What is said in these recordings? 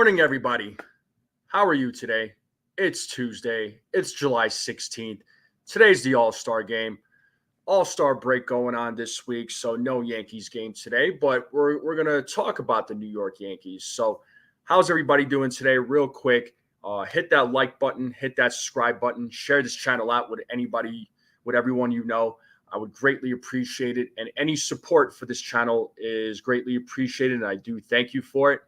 morning, everybody. How are you today? It's Tuesday. It's July 16th. Today's the All-Star game. All-Star break going on this week, so no Yankees game today, but we're going to talk about the New York Yankees. So how's everybody doing today? Real quick, hit that like button, hit that subscribe button, share this channel out with anybody, with everyone you know. I would greatly appreciate it, and any support for this channel is greatly appreciated, and I do thank you for it.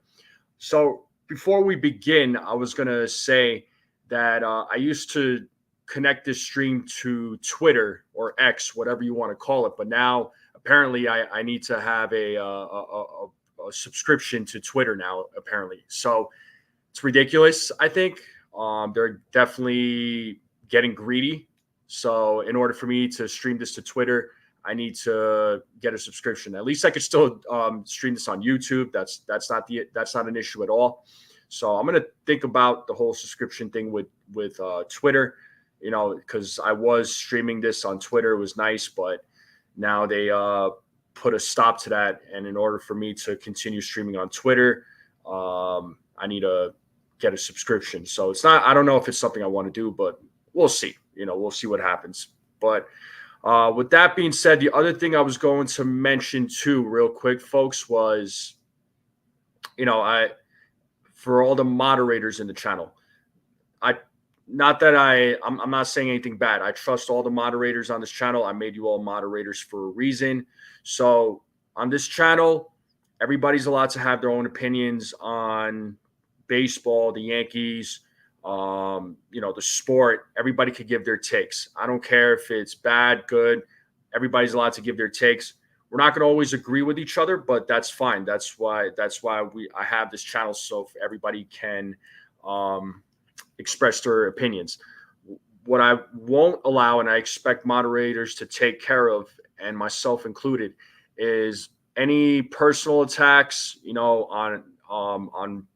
So before we begin, I was going to say that I used to connect this stream to Twitter or X, whatever you want to call it. But now apparently I need to have a subscription to Twitter now, apparently. So it's ridiculous, I think. They're definitely getting greedy. So in order for me to stream this to Twitter, I need to get a subscription. At least I could still stream this on YouTube. That's not an issue at all. So I'm gonna think about the whole subscription thing with Twitter, because I was streaming this on Twitter. It was nice, but now they put a stop to that. And in order for me to continue streaming on Twitter, I need to get a subscription. So it's not. I don't know if it's something I want to do, but we'll see. We'll see what happens. But with that being said, the other thing I was going to mention too, real quick, folks, was, for all the moderators in the channel, I'm not saying anything bad. I trust all the moderators on this channel. I made you all moderators for a reason. So on this channel, everybody's allowed to have their own opinions on baseball, the Yankees, the sport. Everybody could give their takes. I don't care if it's bad, good. Everybody's allowed to give their takes. We're not going to always agree with each other, but that's fine. That's why I have this channel, so everybody can express their opinions. What I won't allow, and I expect moderators to take care of, and myself included, is any personal attacks, on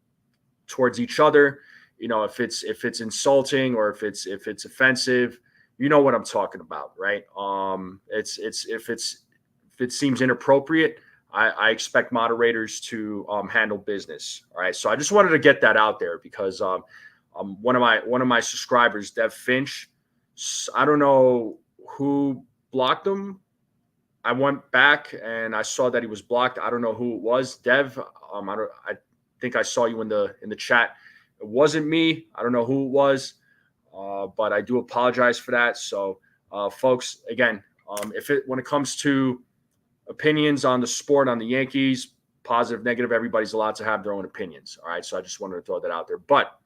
towards each other. If it's insulting or if it's offensive, you know what I'm talking about, right? If it seems inappropriate, I expect moderators to handle business. All right. So I just wanted to get that out there because one of my subscribers, Dev Finch, I don't know who blocked him. I went back and I saw that he was blocked. I don't know who it was. Dev, I think I saw you in the chat. It wasn't me. I don't know who it was, but I do apologize for that. So, folks, again, when it comes to opinions on the sport, on the Yankees, positive, negative, everybody's allowed to have their own opinions. All right. So I just wanted to throw that out there. But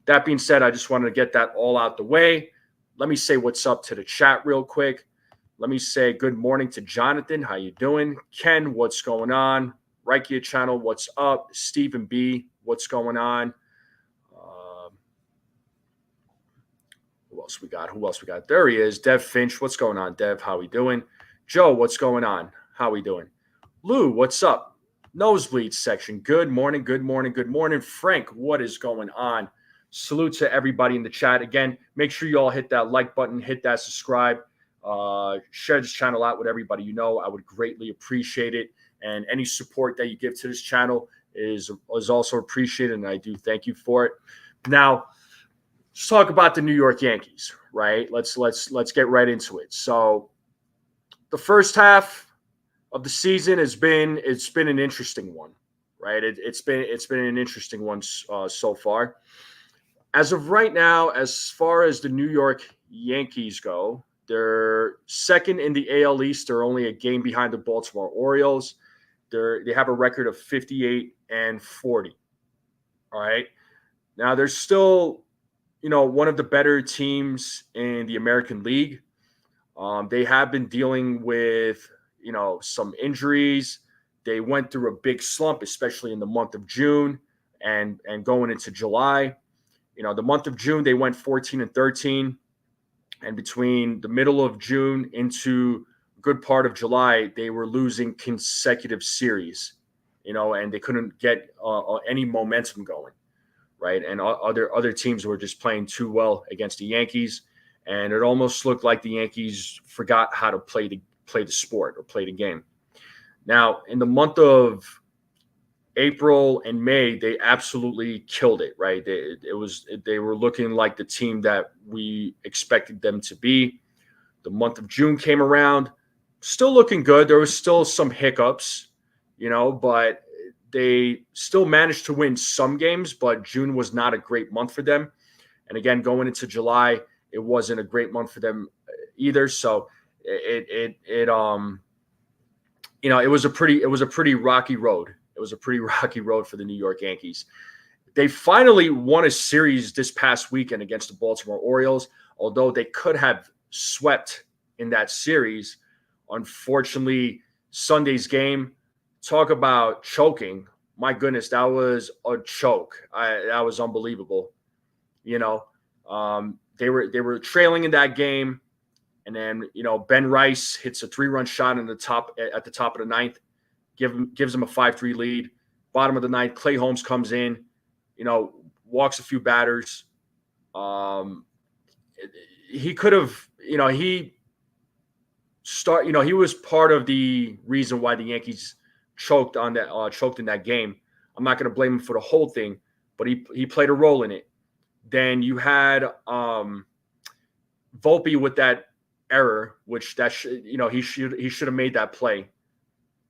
that being said, I just wanted to get that all out the way. Let me say what's up to the chat real quick. Let me say good morning to Jonathan. How you doing? Ken, what's going on? Reikia channel, what's up? Stephen B, what's going on? Who else we got? There he is. Dev Finch. What's going on, Dev? How we doing? Joe, what's going on? How we doing? Lou, what's up? Nosebleed section. Good morning. Good morning. Good morning. Frank, what is going on? Salute to everybody in the chat. Again, make sure you all hit that like button, hit that subscribe, share this channel out with everybody you know. I would greatly appreciate it. And any support that you give to this channel is also appreciated, and I do thank you for it. Now, let's talk about the New York Yankees, right? Let's get right into it. So, the first half of the season it's been an interesting one, right? It's been an interesting one so far. As of right now, as far as the New York Yankees go, they're second in the AL East. They're only a game behind the Baltimore Orioles. They have a record of 58-40. All right. Now they're still, one of the better teams in the American League. They have been dealing with, some injuries. They went through a big slump, especially in the month of June and going into July. The month of June, they went 14-13. And between the middle of June into a good part of July, they were losing consecutive series, and they couldn't get any momentum going, right? And other teams were just playing too well against the Yankees. And it almost looked like the Yankees forgot how to play the sport or play the game. Now, in the month of April and May, they absolutely killed it, right? They were looking like the team that we expected them to be. The month of June came around, still looking good. There was still some hiccups, but they still managed to win some games, but June was not a great month for them. And again, going into July, it wasn't a great month for them either. So it was a pretty rocky road. It was a pretty rocky road for the New York Yankees. They finally won a series this past weekend against the Baltimore Orioles, although they could have swept in that series. Unfortunately, Sunday's game, talk about choking. My goodness, that was a choke. That was unbelievable. They were trailing in that game, and then Ben Rice hits a 3-run shot at the top of the ninth, gives them a 5-3 lead. Bottom of the ninth, Clay Holmes comes in, walks a few batters. He could have, he was part of the reason why the Yankees choked in that game. I'm not going to blame him for the whole thing, but he played a role in it. Then you had Volpe with that error, which he should have made that play.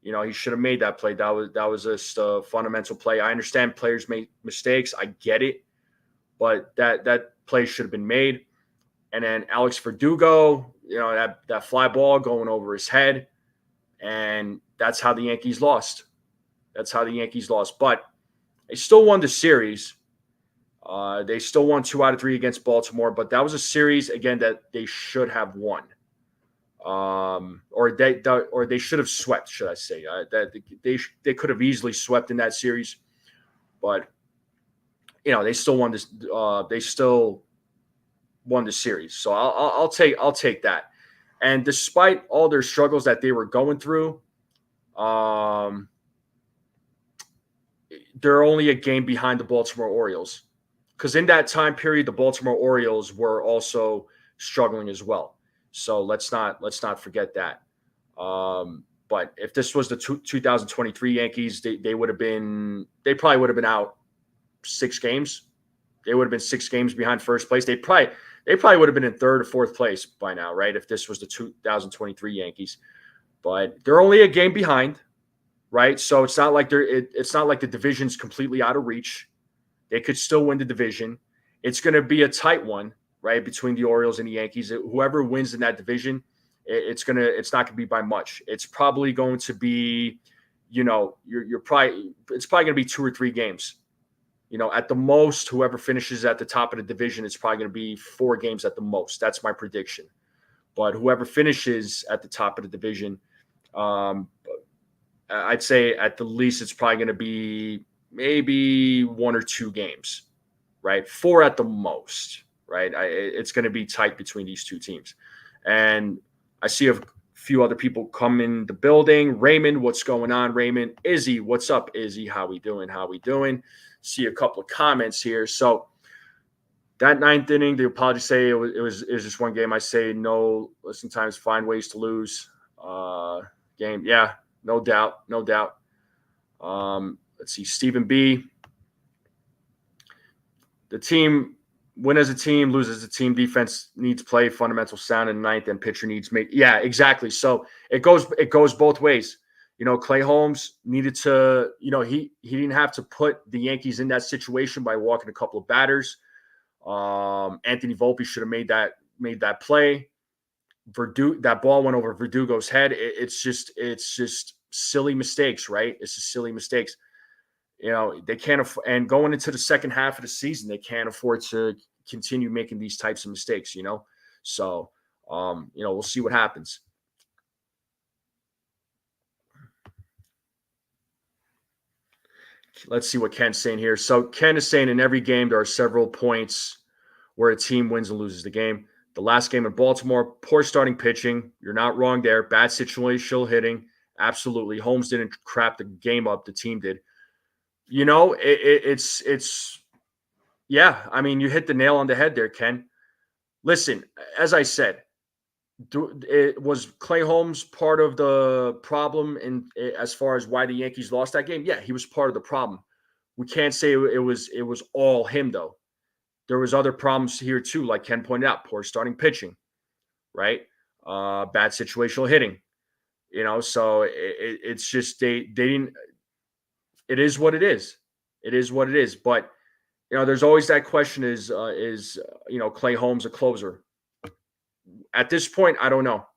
He should have made that play. That was just a fundamental play. I understand players make mistakes. I get it, but that play should have been made. And then Alex Verdugo, that fly ball going over his head, and that's how the Yankees lost. But they still won the series. They still won 2 out of 3 against Baltimore, but that was a series again that they should have won. Or they should have swept, should I say? That they could have easily swept in that series, but they still won this. They still won the series, so I'll take that. And despite all their struggles that they were going through, they're only a game behind the Baltimore Orioles, because in that time period, the Baltimore Orioles were also struggling as well. So let's not forget that. But if this was the 2023 Yankees, they probably would have been out 6 games. They would have been 6 games behind first place. They probably would have been in 3rd or 4th place by now, right? If this was the 2023 Yankees, but they're only a game behind, right? So it's not like the division's completely out of reach. They could still win the division. It's going to be a tight one, right, between the Orioles and the Yankees. Whoever wins in that division, it's not going to be by much. It's probably going to be, it's probably going to be 2 or 3 games. At the most, whoever finishes at the top of the division, it's probably going to be 4 games at the most. That's my prediction. But whoever finishes at the top of the division, I'd say at the least it's probably going to be maybe 1 or 2 games, right? 4 at the most, right? It's going to be tight between these 2 teams. And I see a few other people come in the building. Raymond, what's going on, Raymond? Izzy, what's up, Izzy? How we doing? See a couple of comments here. So that 9th inning, the apologies say it was just 1 game. I say no. Sometimes find ways to lose. Game, yeah, no doubt. Let's see, Stephen B. The team win as a team, lose as a team. Defense needs play, fundamental sound in 9th, and pitcher needs make. Yeah, exactly. So it goes both ways. Clay Holmes needed to, he didn't have to put the Yankees in that situation by walking a couple of batters. Anthony Volpe should have made that play. That ball went over Verdugo's head. It's just silly mistakes, right? It's just silly mistakes. They can't and going into the second half of the season, they can't afford to continue making these types of mistakes, So, we'll see what happens. Let's see what Ken's saying here. So Ken is saying in every game, there are several points where a team wins and loses the game. The last game in Baltimore, poor starting pitching. You're not wrong there. Bad situational hitting. Absolutely. Holmes didn't crap the game up. The team did. It's yeah. I mean, you hit the nail on the head there, Ken. Listen, as I said, Was Clay Holmes part of the problem in as far as why the Yankees lost that game? Yeah, he was part of the problem. We can't say it was all him though. There was other problems here too, like Ken pointed out, poor starting pitching, right? Bad situational hitting. So it's just they didn't. It is what it is. It is what it is. But there's always that question: is Clay Holmes a closer? At this point, I don't know.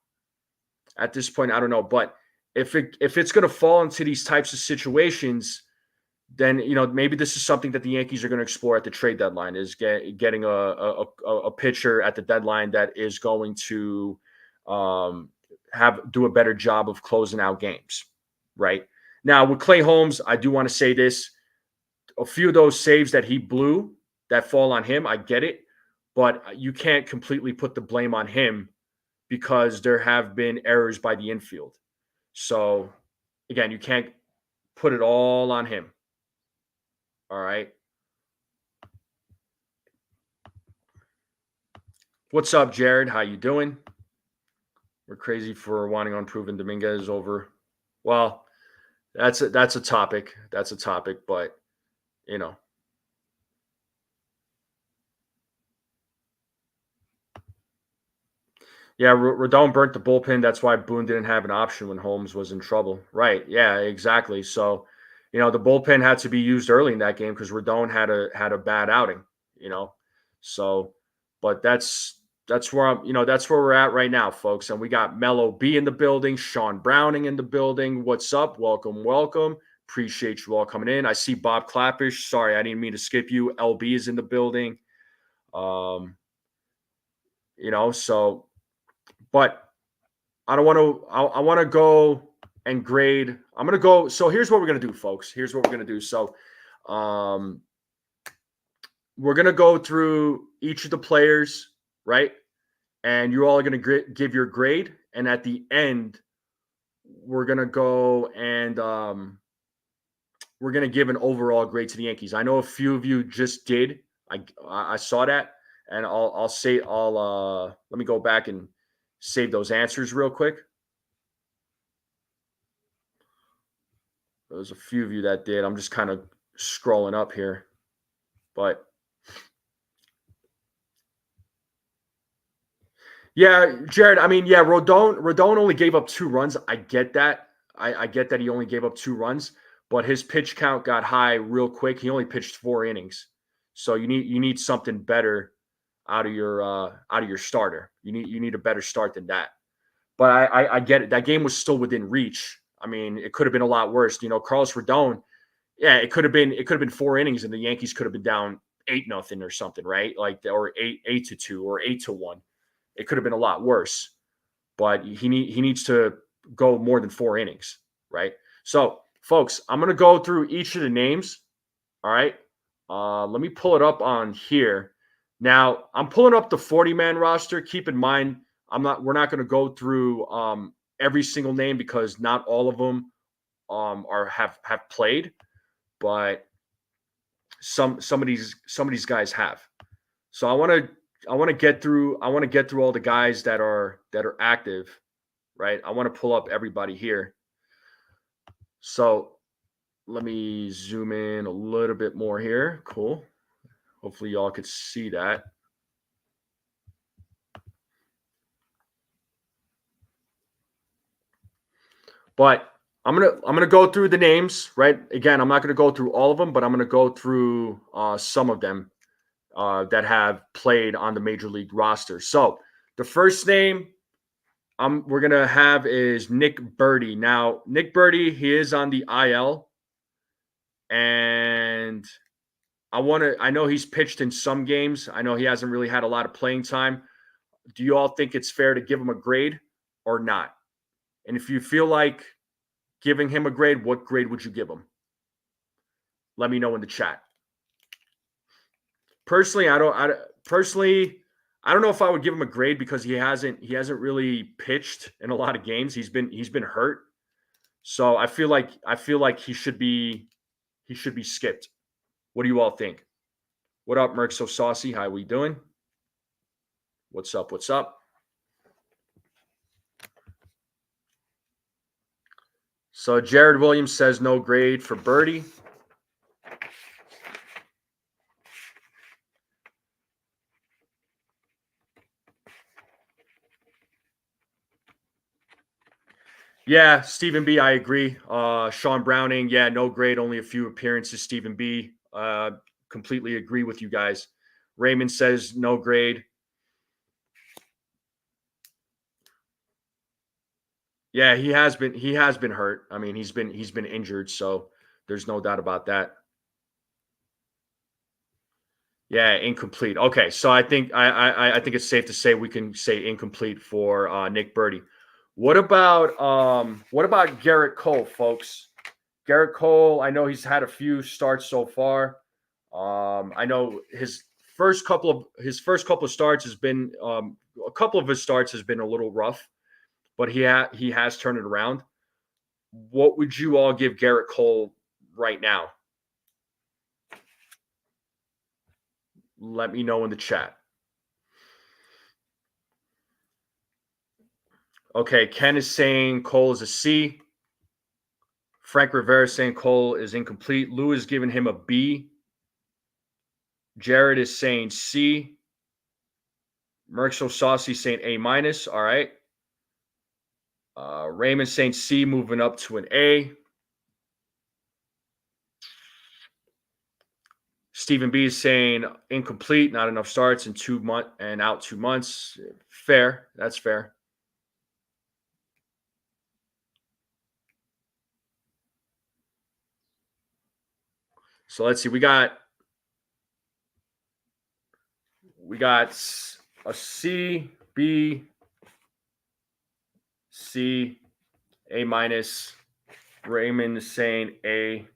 At this point, I don't know. But if it's going to fall into these types of situations, then maybe this is something that the Yankees are going to explore at the trade deadline, is getting a pitcher at the deadline that is going to do a better job of closing out games. Right now with Clay Holmes, I do want to say this: a few of those saves that he blew that fall on him, I get it, but you can't completely put the blame on him because there have been errors by the infield. So again, you can't put it all on him. All right. What's up, Jared? How you doing? We're crazy for wanting unproven Dominguez over. Well, that's a topic. That's a topic, but you know. Yeah, Rodon burnt the bullpen. That's why Boone didn't have an option when Holmes was in trouble. Right. Yeah, exactly. So, the bullpen had to be used early in that game because Rodon had a bad outing, you know. So, but that's where that's where we're at right now, folks. And we got Mello B in the building, Sean Browning in the building. What's up? Welcome, welcome. Appreciate you all coming in. I see Bob Clappish. Sorry, I didn't mean to skip you. LB is in the building. Um, so but I don't want to. I want to go and grade. I'm going to go. So here's what we're going to do, folks. Here's what we're going to do. So, um, we're going to go through each of the players, right? And you're all going to give your grade. And at the end, we're going to go and we're going to give an overall grade to the Yankees. I know a few of you just did. I saw that, and let me go back and save those answers real quick. There's a few of you that did. I'm just kind of scrolling up here. But yeah, Jared, I mean, yeah, Rodon only gave up 2 runs. I get that. I get that he only gave up 2 runs, but his pitch count got high real quick. He only pitched 4 innings. So you need something better out of your starter. You need a better start than that. But I get it. That game was still within reach. I mean, it could have been a lot worse. Carlos Rodon, yeah, it could have been 4 innings, and the Yankees could have been down 8-0 or something, right? Like, or 8-2 or 8-1. It could have been a lot worse. But he needs to go more than 4 innings, right? So, folks, I'm gonna go through each of the names. All right. Let me pull it up on here. Now, I'm pulling up the 40-man roster. Keep in mind, we're not going to go through every single name because not all of them have played, but some of these guys have. So I want to get through all the guys that are active, right? I want to pull up everybody here. So let me zoom in a little bit more here. Cool. Hopefully y'all could see that. But I'm gonna go through the names, right? Again, I'm not gonna go through all of them, but I'm gonna go through some of them that have played on the major league roster. So the first name we're gonna have is Nick Birdie. Now, Nick Birdie, he is on the IL, and I know he's pitched in some games. I know he hasn't really had a lot of playing time. Do you all think it's fair to give him a grade or not? And if you feel like giving him a grade, what grade would you give him? Let me know in the chat. Personally, I don't know if I would give him a grade because he hasn't really pitched in a lot of games. He's been hurt. So I feel like he should be skipped. What do you all think? What up, Merc So Saucy? How we doing? What's up? What's up? So Jared Williams says no grade for Birdie. Yeah, Stephen B, I agree. Sean Browning, yeah, no grade, only a few appearances. Stephen B, completely agree with you guys. Raymond says no grade. Yeah, he has been hurt. I mean, he's been injured, so there's no doubt about that. Yeah, incomplete. Okay, so I think it's safe to say we can say incomplete for Nick Birdie. What about Garrett Cole, folks? Garrett Cole, I know he's had a few starts so far. I know his first couple of starts has been a couple of his starts has been a little rough, but he has turned it around. What would you all give Garrett Cole right now? Let me know in the chat. Okay, Ken is saying Cole is a C. Frank Rivera is saying Cole is incomplete. Lou is giving him a B. Jared is saying C. Merck So Saucy saying A minus. All right. Raymond saying C, moving up to an A. Stephen B is saying incomplete, not enough starts in 2 months and out 2 months. Fair. That's fair. So let's see. We got a C, B, C, A minus. Raymond is saying A.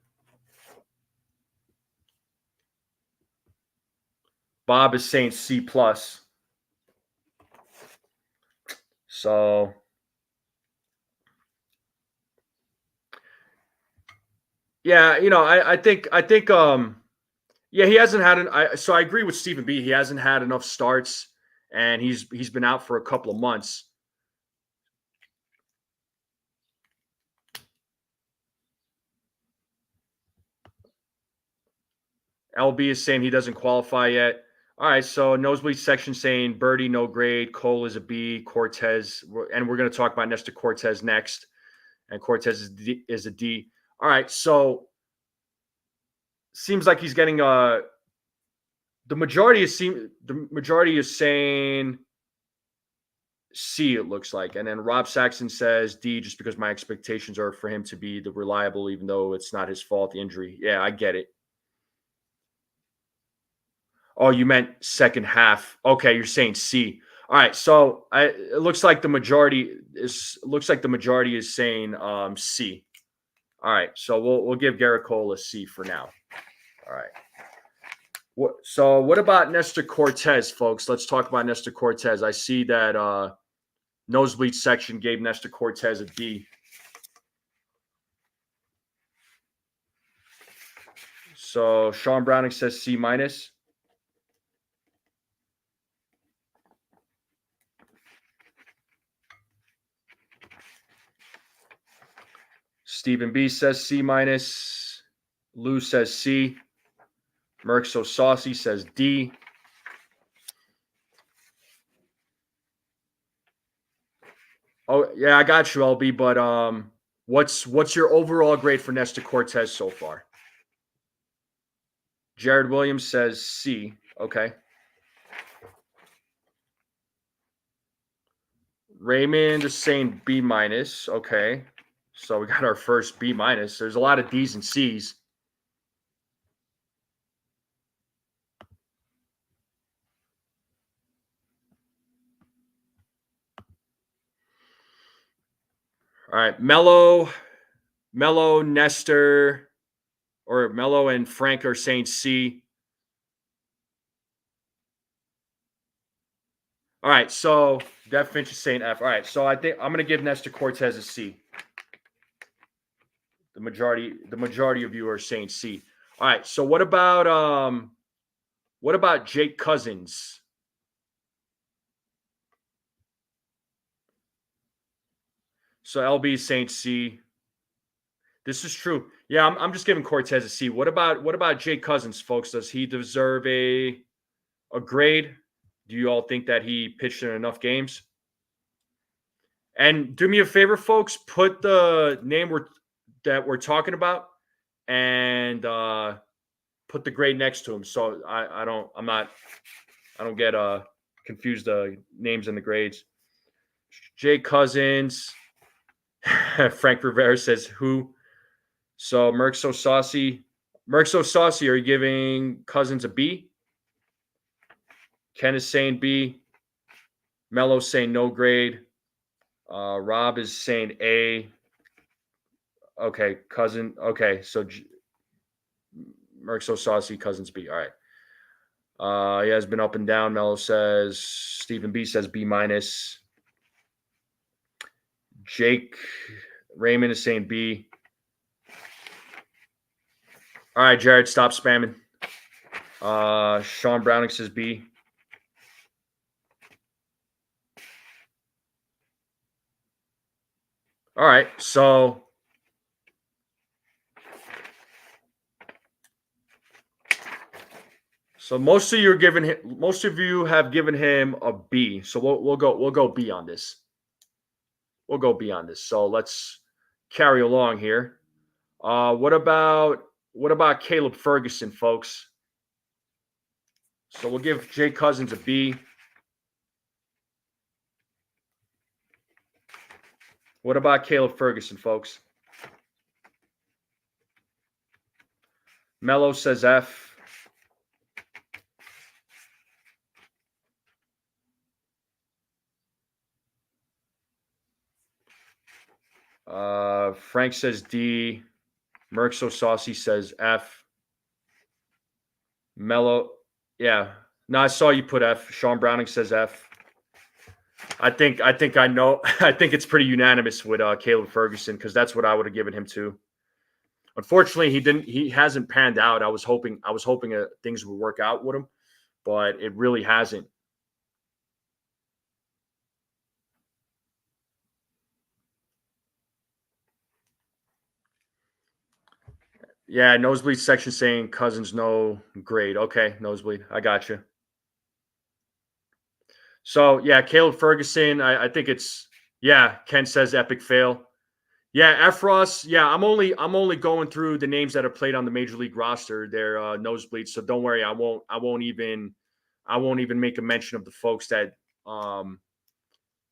Bob is saying C plus. So yeah, I think yeah, he hasn't had so I agree with Stephen B. He hasn't had enough starts and he's been out for a couple of months. LB is saying he doesn't qualify yet. All right, so nosebleed section saying Birdie no grade, Cole is a B, Cortez, and we're going to talk about Nestor Cortez next, and Cortez is a D. All right, so seems like he's getting the majority is saying C. It looks like, and then Rob Saxon says D, just because my expectations are for him to be the reliable, even though it's not his fault. The injury, yeah, I get it. Oh, you meant second half. Okay, you're saying C. All right, so it looks like the majority is saying C. All right, so we'll give Garrett Cole a C for now. All right. What about Nestor Cortez, folks? Let's talk about Nestor Cortez. I see that nosebleed section gave Nestor Cortez a D. So Sean Browning says C minus. Stephen B says C minus. Lou says C. Merck So Saucy says D. Oh yeah, I got you, LB. But what's your overall grade for Nestor Cortez so far? Jared Williams says C. Okay. Raymond is saying B minus. Okay. So we got our first B minus. There's a lot of D's and C's. All right. Mello, Nestor, or Mello and Frank are saying C. All right. So Dev Finch is saying F. All right. So I think I'm going to give Nestor Cortez a C. The majority of you are saying C. All right. So what about Jake Cousins? So LB is saying C. This is true. Yeah, I'm just giving Cortez a C. What about Jake Cousins, folks? Does he deserve a grade? Do you all think that he pitched in enough games? And do me a favor, folks. Put the name that we're talking about and put the grade next to him. So I don't get confused the names and the grades. Jake Cousins. Frank Rivera says who? So Merc So Saucy. Merc So Saucy, are you giving Cousins a B? Ken is saying B. Mello's saying no grade. Rob is saying A. Okay, Cousin. Okay, so Merc So Saucy, Cousins B. All right. He has been up and down. Mello says, Stephen B says B minus. Jake Raymond is saying B. All right, Jared, stop spamming. Sean Browning says B. All right, so most of you have given him a B. So we'll go B on this. We'll go B on this. So let's carry along here. What about Caleb Ferguson, folks? So we'll give Jake Cousins a B. What about Caleb Ferguson, folks? Mello says F. Frank says D. Merc So Saucy says F. Mello, yeah. No, I saw you put F. Sean Browning says F. I think I know. I think it's pretty unanimous with Caleb Ferguson because that's what I would have given him too. Unfortunately, he hasn't panned out. I was hoping things would work out with him, but it really hasn't. Yeah, nosebleed section saying Cousins no grade. Okay, nosebleed. I got you. So yeah, Caleb Ferguson. I think it's Ken says epic fail. Yeah, Efros. Yeah, I'm only going through the names that have played on the major league roster. They're nosebleeds. So don't worry. I won't even make a mention of the folks that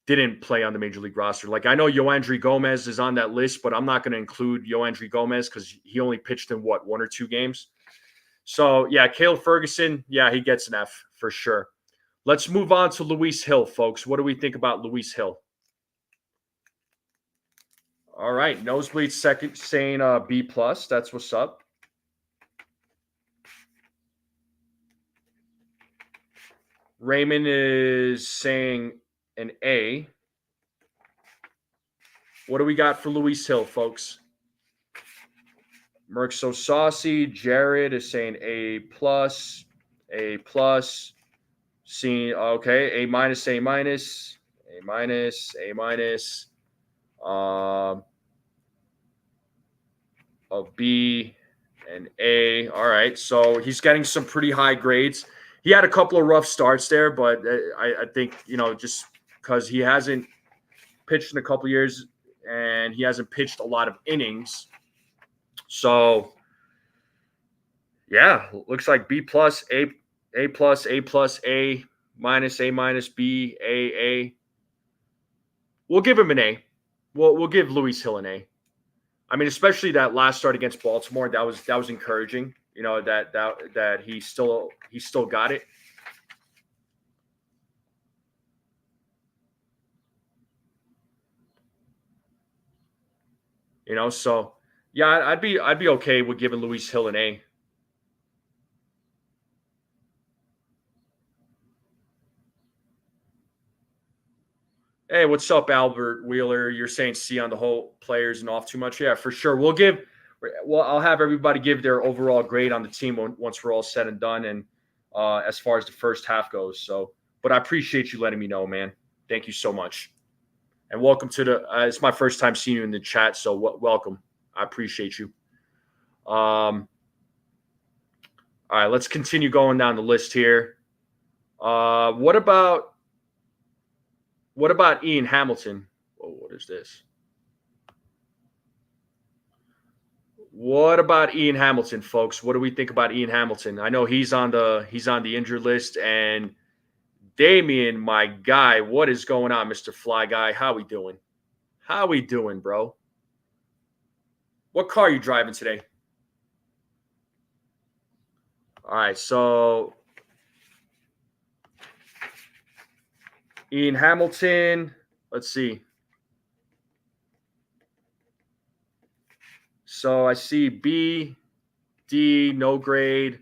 didn't play on the major league roster. Like I know Yoandry Gomez is on that list, but I'm not going to include Yoandry Gomez because he only pitched in 1 or 2 games. So yeah, Caleb Ferguson, yeah, he gets an F for sure. Let's move on to Luis Hill, folks. What do we think about Luis Hill? All right, nosebleed second saying B plus. That's what's up. Raymond is saying an A. What do we got for Luis Hill, folks? Merc So Saucy. Jared is saying A plus. A plus. C. Okay. A minus. A minus. A minus. A minus. A B and A. All right. So he's getting some pretty high grades. He had a couple of rough starts there, but I think, just because he hasn't pitched in a couple of years and he hasn't pitched a lot of innings. So, yeah, looks like B plus, A plus, A plus, A minus, B, A. We'll give him an A. We'll give Luis Hill an A. I mean, especially that last start against Baltimore, that was encouraging. That he still got it. So yeah, I'd be okay with giving Luis Hill an A. Hey, what's up, Albert Wheeler? You're saying C on the whole players and off too much? Yeah, for sure. I'll have everybody give their overall grade on the team once we're all said and done. And as far as the first half goes, but I appreciate you letting me know, man. Thank you so much, and welcome to it's my first time seeing you in the chat, so welcome. I appreciate you. All right, let's continue going down the list here. What about Ian Hamilton? Oh, what is this? What about Ian Hamilton, folks? What do we think about Ian Hamilton? I know he's on the injured list, and Damien, my guy, what is going on, Mr. Fly Guy? How we doing? How we doing, bro? What car are you driving today? All right, so Ian Hamilton, let's see. So I see B, D, no grade,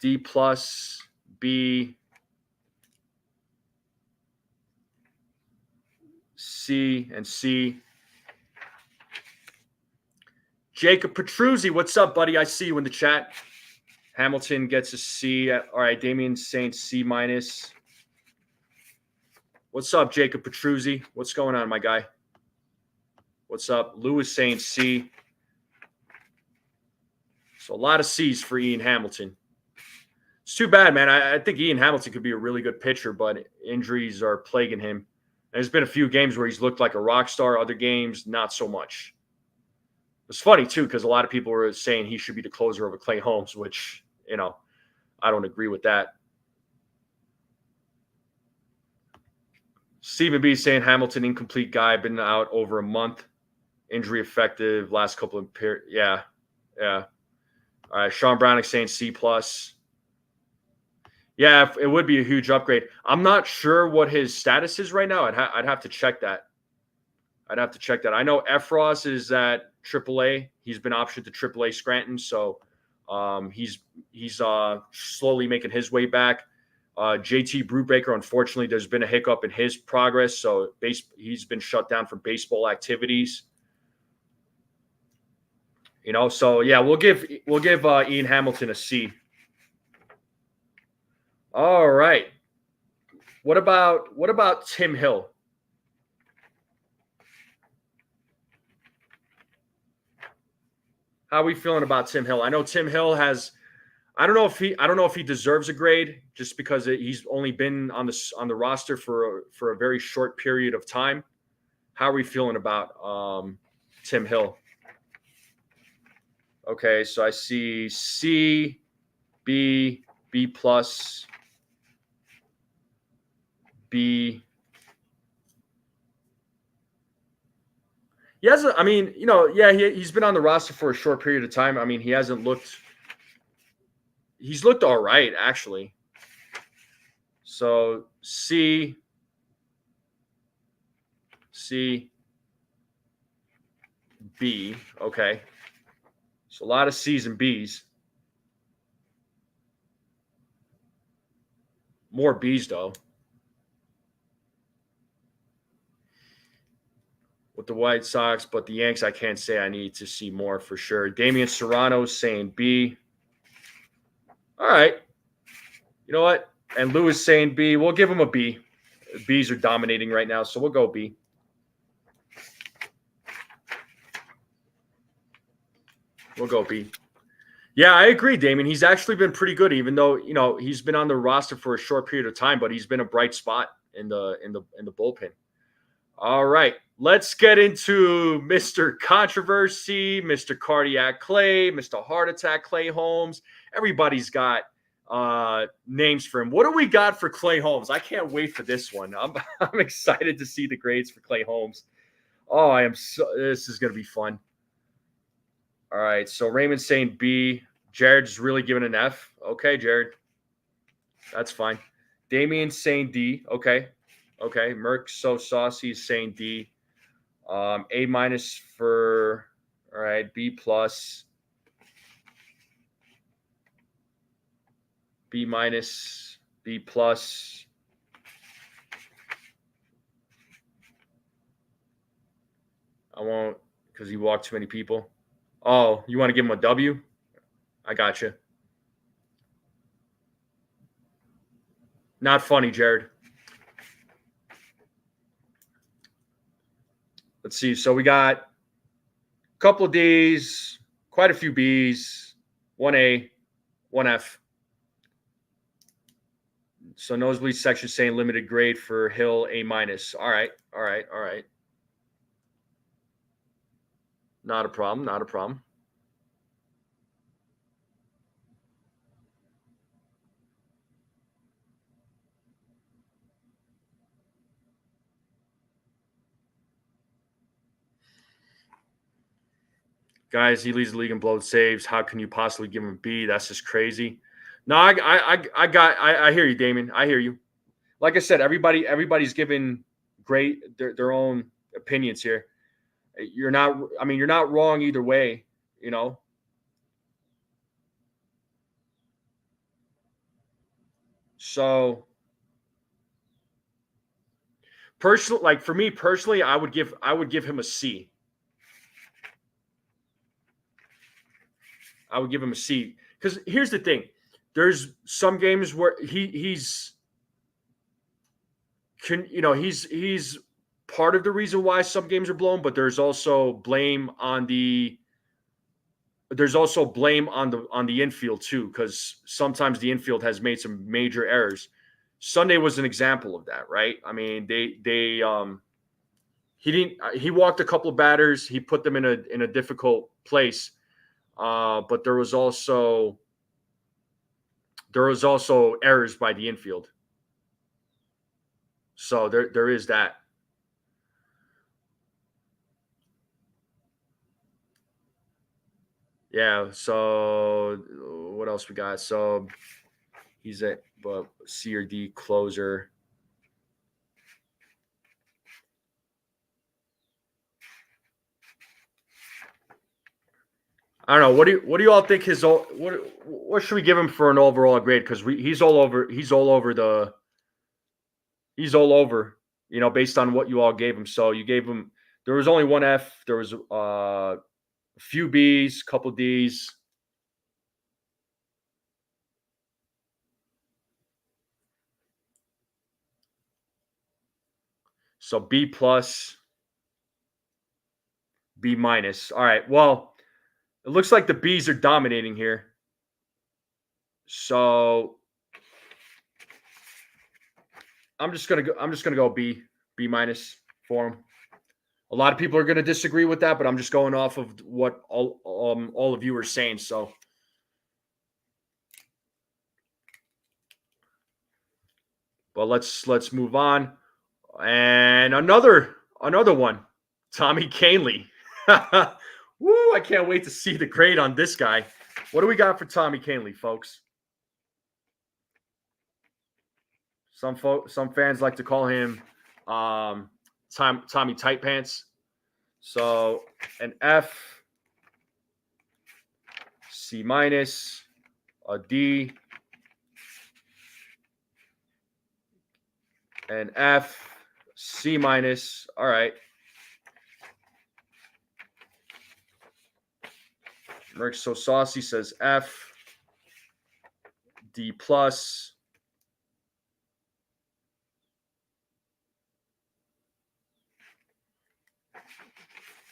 D plus, B, C, and C. Jacob Petruzzi, what's up, buddy? I see you in the chat. Hamilton gets a C. All right, Damien Saint C minus. What's up, Jacob Petruzzi? What's going on, my guy? What's up? Lewis Saint C. So a lot of C's for Ian Hamilton. It's too bad, man. I think Ian Hamilton could be a really good pitcher, but injuries are plaguing him. There's been a few games where he's looked like a rock star. Other games, not so much. It's funny, too, because a lot of people were saying he should be the closer over Clay Holmes, which, I don't agree with that. Stephen B. saying Hamilton, incomplete guy, been out over a month. Injury effective, last couple of periods. Yeah. All right, Sean Browning saying C+. Yeah, it would be a huge upgrade. I'm not sure what his status is right now. I'd have to check that. I know Efros is at AAA. He's been optioned to AAA Scranton, so he's slowly making his way back. JT Brubaker, unfortunately, there's been a hiccup in his progress, so he's been shut down from baseball activities. So yeah, we'll give Ian Hamilton a C. All right. What about Tim Hill? How are we feeling about Tim Hill? I know Tim Hill has. I don't know if he deserves a grade just because he's only been on the roster for a very short period of time. How are we feeling about Tim Hill? Okay, so I see C, B, B plus, B. He hasn't. I mean, he's been on the roster for a short period of time. I mean, he hasn't looked. He's looked all right, actually. So C, B. Okay. So a lot of C's and B's. More B's, though. With the White Sox, but the Yanks, I can't say I need to see more for sure. Damian Serrano saying B. All right. You know what? And Lewis saying B. We'll give him a B. B's are dominating right now, so we'll go B. We'll go B. Yeah, I agree, Damien. He's actually been pretty good, even though he's been on the roster for a short period of time, but he's been a bright spot in the bullpen. All right, let's get into Mr. Controversy, Mr. Cardiac Clay, Mr. Heart Attack Clay Holmes. Everybody's got names for him. What do we got for Clay Holmes? I can't wait for this one. I'm excited to see the grades for Clay Holmes. Oh, this is going to be fun. All right, so Raymond's saying B. Jared's really giving an F. Okay, Jared. That's fine. Damien's saying D. Okay. Merck So Saucy is saying D. A minus for, all right, B plus. B minus, B plus. I won't, because he walked too many people. Oh, you want to give him a W? I got you. Not funny, Jared. Let's see. So we got couple of D's, quite a few B's, 1A, 1F. So nosebleed section saying limited grade for Hill, A minus. All right. Not a problem. Guys, he leads the league in blown saves. How can you possibly give him a B? That's just crazy. No, I hear you, Damon. I hear you. Like I said, everybody's giving great their own opinions here. You're not wrong either way, you know. So personally, like for me personally, I would give him a C. I would give him a C because here's the thing: there's some games where he's part of the reason why some games are blown, but there's also blame on the infield too, because sometimes the infield has made some major errors. Sunday was an example of that, right? I mean, he walked a couple of batters, he put them in a difficult place, but there was also errors by the infield. So there is that. Yeah. So what else we got? So he's a C or D closer. I don't know. What do you all think his what should we give him for an overall grade? Because he's all over based on what you all gave him. So you gave him, there was only one F, there was a few B's, couple D's. So B plus, B minus. All right. Well, it looks like the B's are dominating here. So I'm just gonna go B minus for him. A lot of people are gonna disagree with that, but I'm just going off of what all of you are saying. So but let's move on. And another one, Tommy Canley. Woo! I can't wait to see the grade on this guy. What do we got for Tommy Canley, folks? Some fans like to call him Tommy Tight Pants. So an F, C minus, a D, an F, C minus. All right. Merc So Saucy says F, D plus.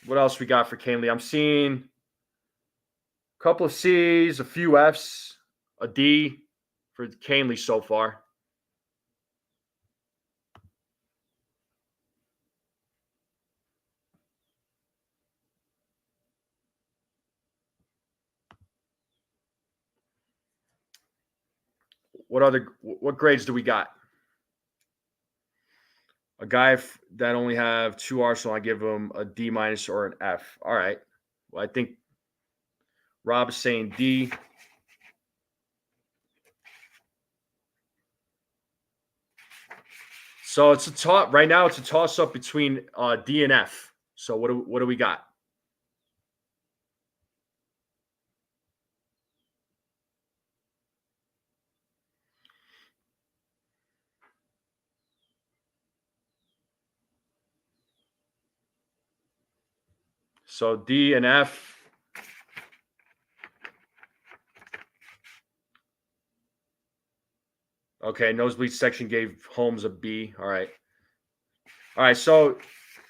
What else we got for Canley? I'm seeing a couple of C's, a few F's, a D for Canley so far. What grades do we got? A guy that only have two Arsenal, I give him a D minus or an F. All right. Well, I think Rob is saying D. So it's a toss right now. It's a toss up between D and F. So what do we got? So D and F. Okay, nosebleed section gave Holmes a B. All right. So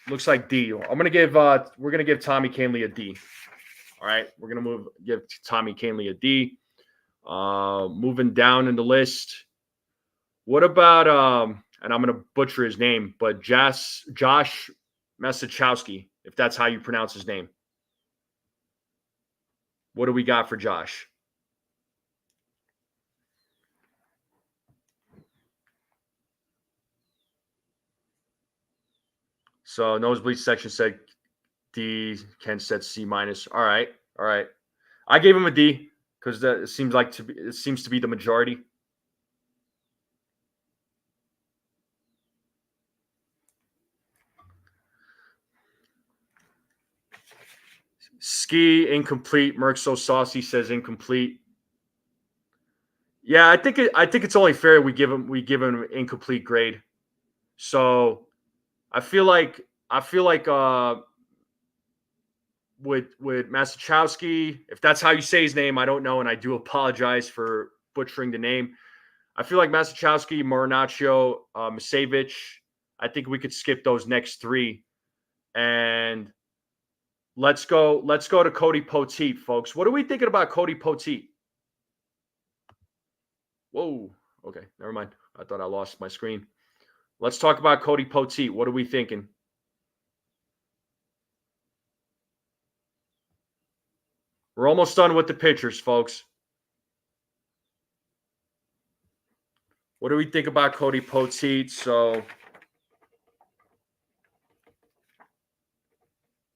Looks like D. We're gonna give Tommy Kahnle a D. All right, we're gonna give Tommy Kahnle a D. Moving down in the list. What about and I'm gonna butcher his name, but Josh Masachowski, if that's how you pronounce his name. What do we got for Josh? So nosebleed section said D. Ken said C minus. All right. I gave him a D because it seems to be the majority. Ski incomplete. Merc so saucy says incomplete. Yeah, I think it's only fair we give him an incomplete grade. So I feel like with Masachowski, if that's how you say his name, I don't know, and I do apologize for butchering the name. I feel like Masachowski, Marinaccio, Misevich, I think we could skip those next three, and let's go to Cody Poteet, folks. What are we thinking about Cody Poteet? Whoa. Okay, never mind. I thought I lost my screen. Let's talk about Cody Poteet. What are we thinking? We're almost done with the pitchers, folks. What do we think about Cody Poteet? So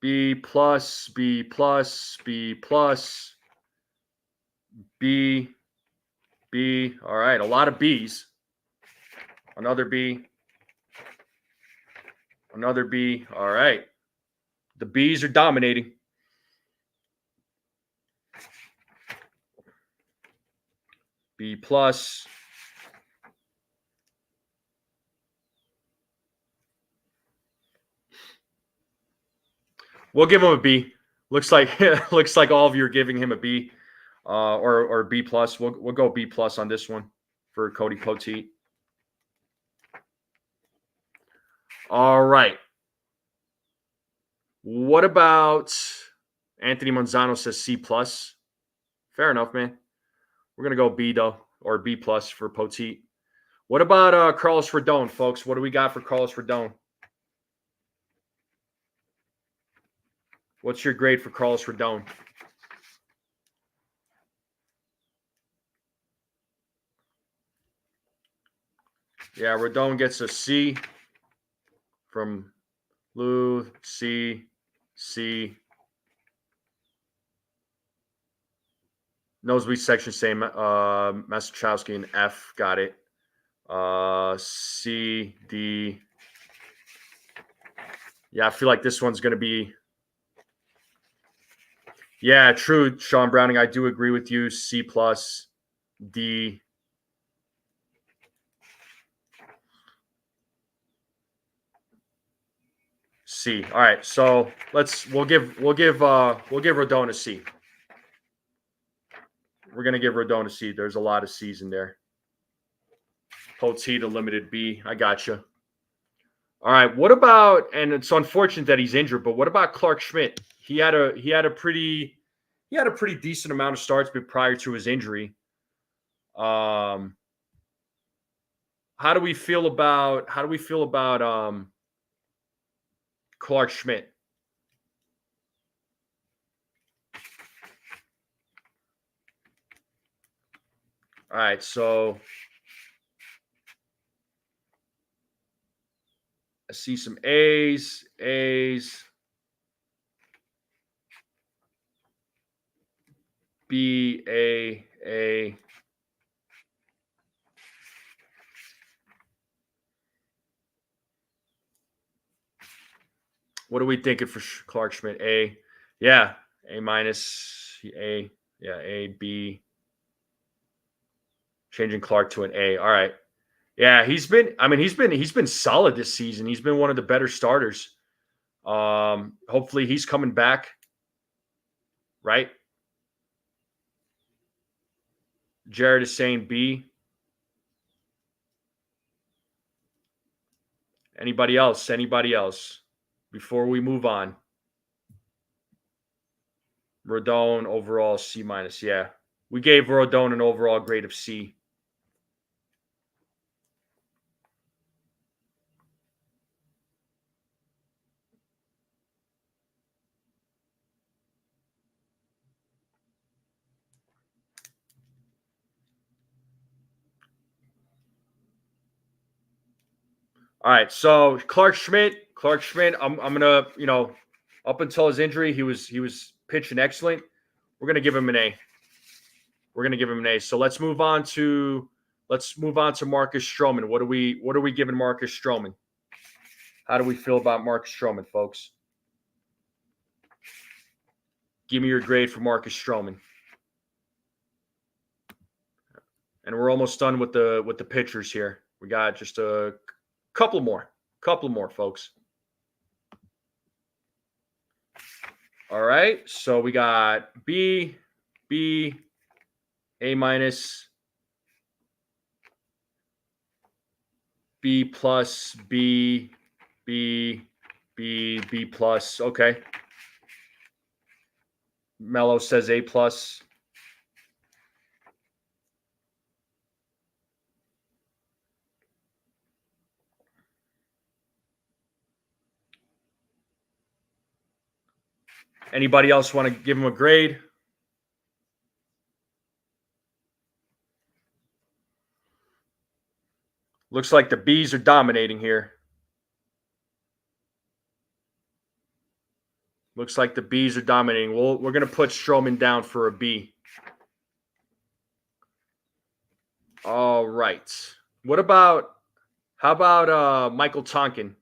B plus, B plus, B plus, B, B. All right, a lot of Bs. Another B. Another B. All right. The Bs are dominating. B plus. We'll give him a B. Looks like all of you are giving him a B, or B plus. We'll go B plus on this one for Cody Poteet. All right. What about Anthony Manzano says C plus? Fair enough, man. We're gonna go B though, or B plus for Poteet. What about Carlos Rodon, folks? What do we got for Carlos Rodon? What's your grade for Carlos Rodon? Yeah, Rodon gets a C from Lou. C. Nosebleed section same. Masachowski and F got it. C, D. Yeah, I feel like this one's going to be. Yeah, true, Sean Browning. I do agree with you. C plus, D. C. All right, so we'll give Rodon a C. We're gonna give Rodon a C. There's a lot of C's in there. Poteet a limited B. I gotcha. All right. What about? And it's unfortunate that he's injured, but what about Clark Schmidt? He had a pretty decent amount of starts prior to his injury. How do we feel about Clark Schmidt? All right, so I see some A's. B, A. What are we thinking for Clark Schmidt? A. Yeah, A minus, A. Yeah, A, B. Changing Clark to an A. All right. Yeah, he's been solid this season. He's been one of the better starters. Hopefully he's coming back. Right? Jared is saying B. Anybody else? before we move on. Rodon overall C minus. Yeah, we gave Rodon an overall grade of C. All right, so Clark Schmidt, I'm gonna, up until his injury, he was pitching excellent. We're gonna give him an A. We're gonna give him an A. So let's move on to Marcus Stroman. What are we giving Marcus Stroman? How do we feel about Marcus Stroman, folks? Give me your grade for Marcus Stroman. And we're almost done with the pitchers here. We got just a couple more, folks. All right, so we got B, A minus, B plus, B plus. Okay. Mello says A plus. Anybody else want to give him a grade? Looks like the Bs are dominating here. Looks like the Bs are dominating. We're going to put Stroman down for a B. All right. How about Michael Tonkin?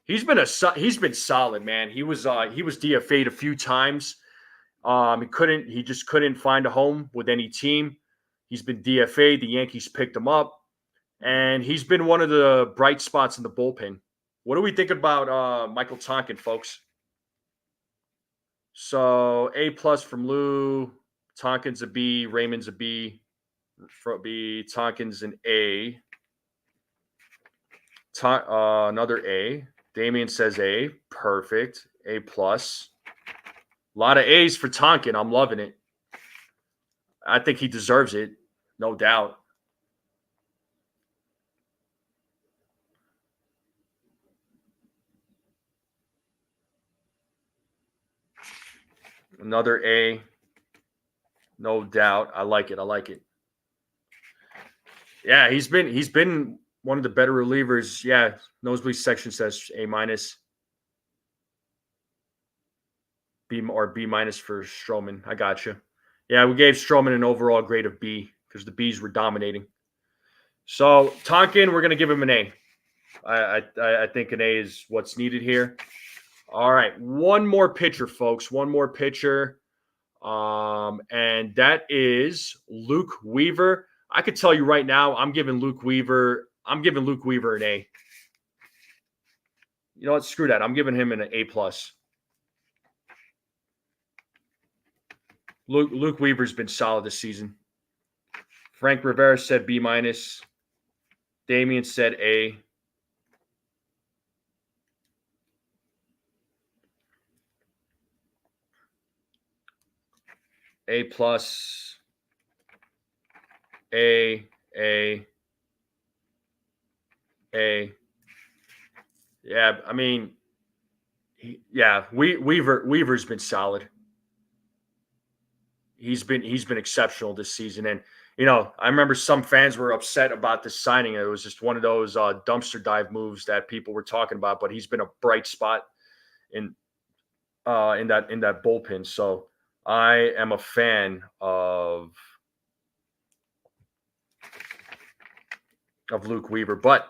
He's been solid, man. He was DFA'd a few times. He just couldn't find a home with any team. He's been DFA'd. The Yankees picked him up, and he's been one of the bright spots in the bullpen. What do we think about Michael Tonkin, folks? So A plus from Lou, Tonkin's a B, Raymond's a B, Tonkin's an A. Another A. Damien says A. Perfect. A plus. A lot of A's for Tonkin. I'm loving it. I think he deserves it, no doubt. Another A, no doubt. I like it. Yeah, he's been one of the better relievers. Yeah, nosebleed section says A minus. B minus for Stroman. I got you. Yeah, we gave Stroman an overall grade of B because the Bs were dominating. So Tonkin, we're gonna give him an A. I think an A is what's needed here. All right, one more pitcher, folks. One more pitcher, and that is Luke Weaver. I could tell you right now, I'm giving Luke Weaver an A. You know what? Screw that. I'm giving him an A plus. Luke Weaver's been solid this season. Frank Rivera said B minus. Damien said A. A plus. A. Yeah, I mean, Weaver's been solid. He's been exceptional this season, and I remember some fans were upset about this signing. It was just one of those dumpster dive moves that people were talking about. But he's been a bright spot in that bullpen. So I am a fan of Luke Weaver, but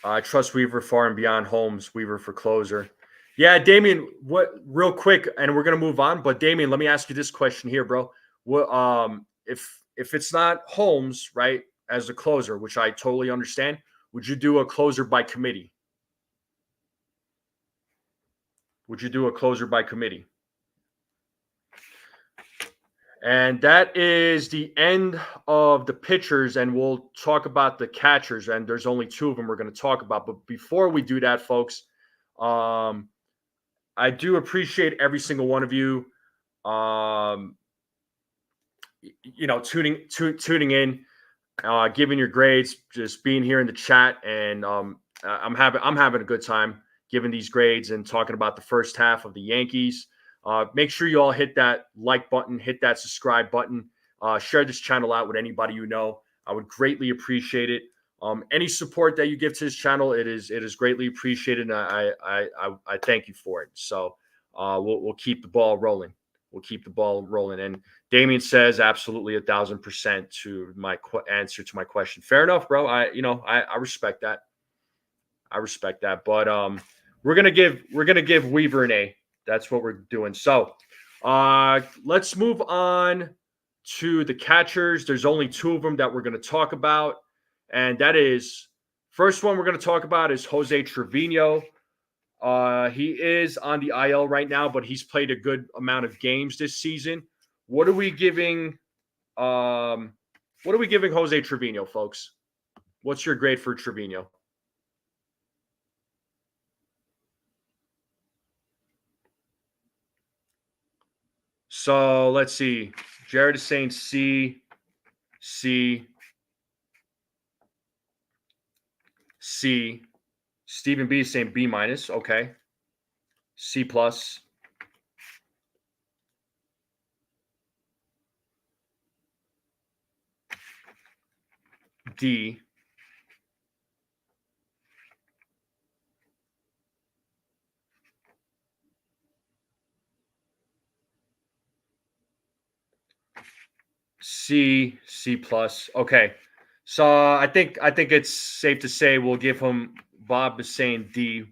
I trust Weaver far and beyond Holmes. Weaver for closer. Yeah, Damien, real quick, and we're going to move on. But Damien, let me ask you this question here, bro. What, if it's not Holmes, right, as a closer, which I totally understand, would you do a closer by committee? Would you do a closer by committee? And that is the end of the pitchers, and we'll talk about the catchers. And there's only two of them we're going to talk about. But before we do that, folks, I do appreciate every single one of you. Tuning in, giving your grades, just being here in the chat, and I'm having a good time giving these grades and talking about the first half of the Yankees. Make sure you all hit that like button, hit that subscribe button, share this channel out with anybody you know. I would greatly appreciate it. Any support that you give to this channel, it is greatly appreciated, and I thank you for it. So we'll keep the ball rolling. We'll keep the ball rolling. And Damien says absolutely 1,000% to my answer to my question. Fair enough, bro. I respect that. I respect that. But we're gonna give Weaver an A. That's what we're doing. So let's move on to the catchers. There's only two of them that we're gonna talk about, and that is first one we're gonna talk about is Jose Trevino. He is on the IL right now, but he's played a good amount of games this season. What are we giving? What are we giving Jose Trevino, folks? What's your grade for Trevino? So let's see. Jared is saying C, C, C. Stephen B is saying B minus. Okay. C plus. D. C, C plus. Okay. So I think it's safe to say we'll give him. Bob is saying D.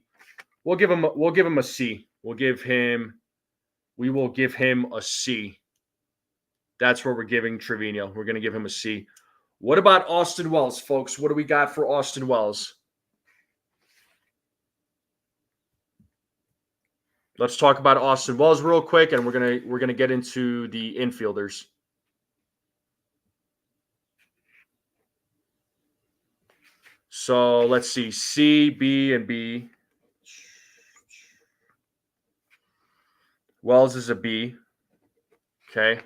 We'll give him a C. We will give him a C. That's what we're giving Trevino. We're going to give him a C. What about Austin Wells, folks? What do we got for Austin Wells? Let's talk about Austin Wells real quick, and we're gonna get into the infielders. So let's see, C, B, and B. Wells is a B. Okay.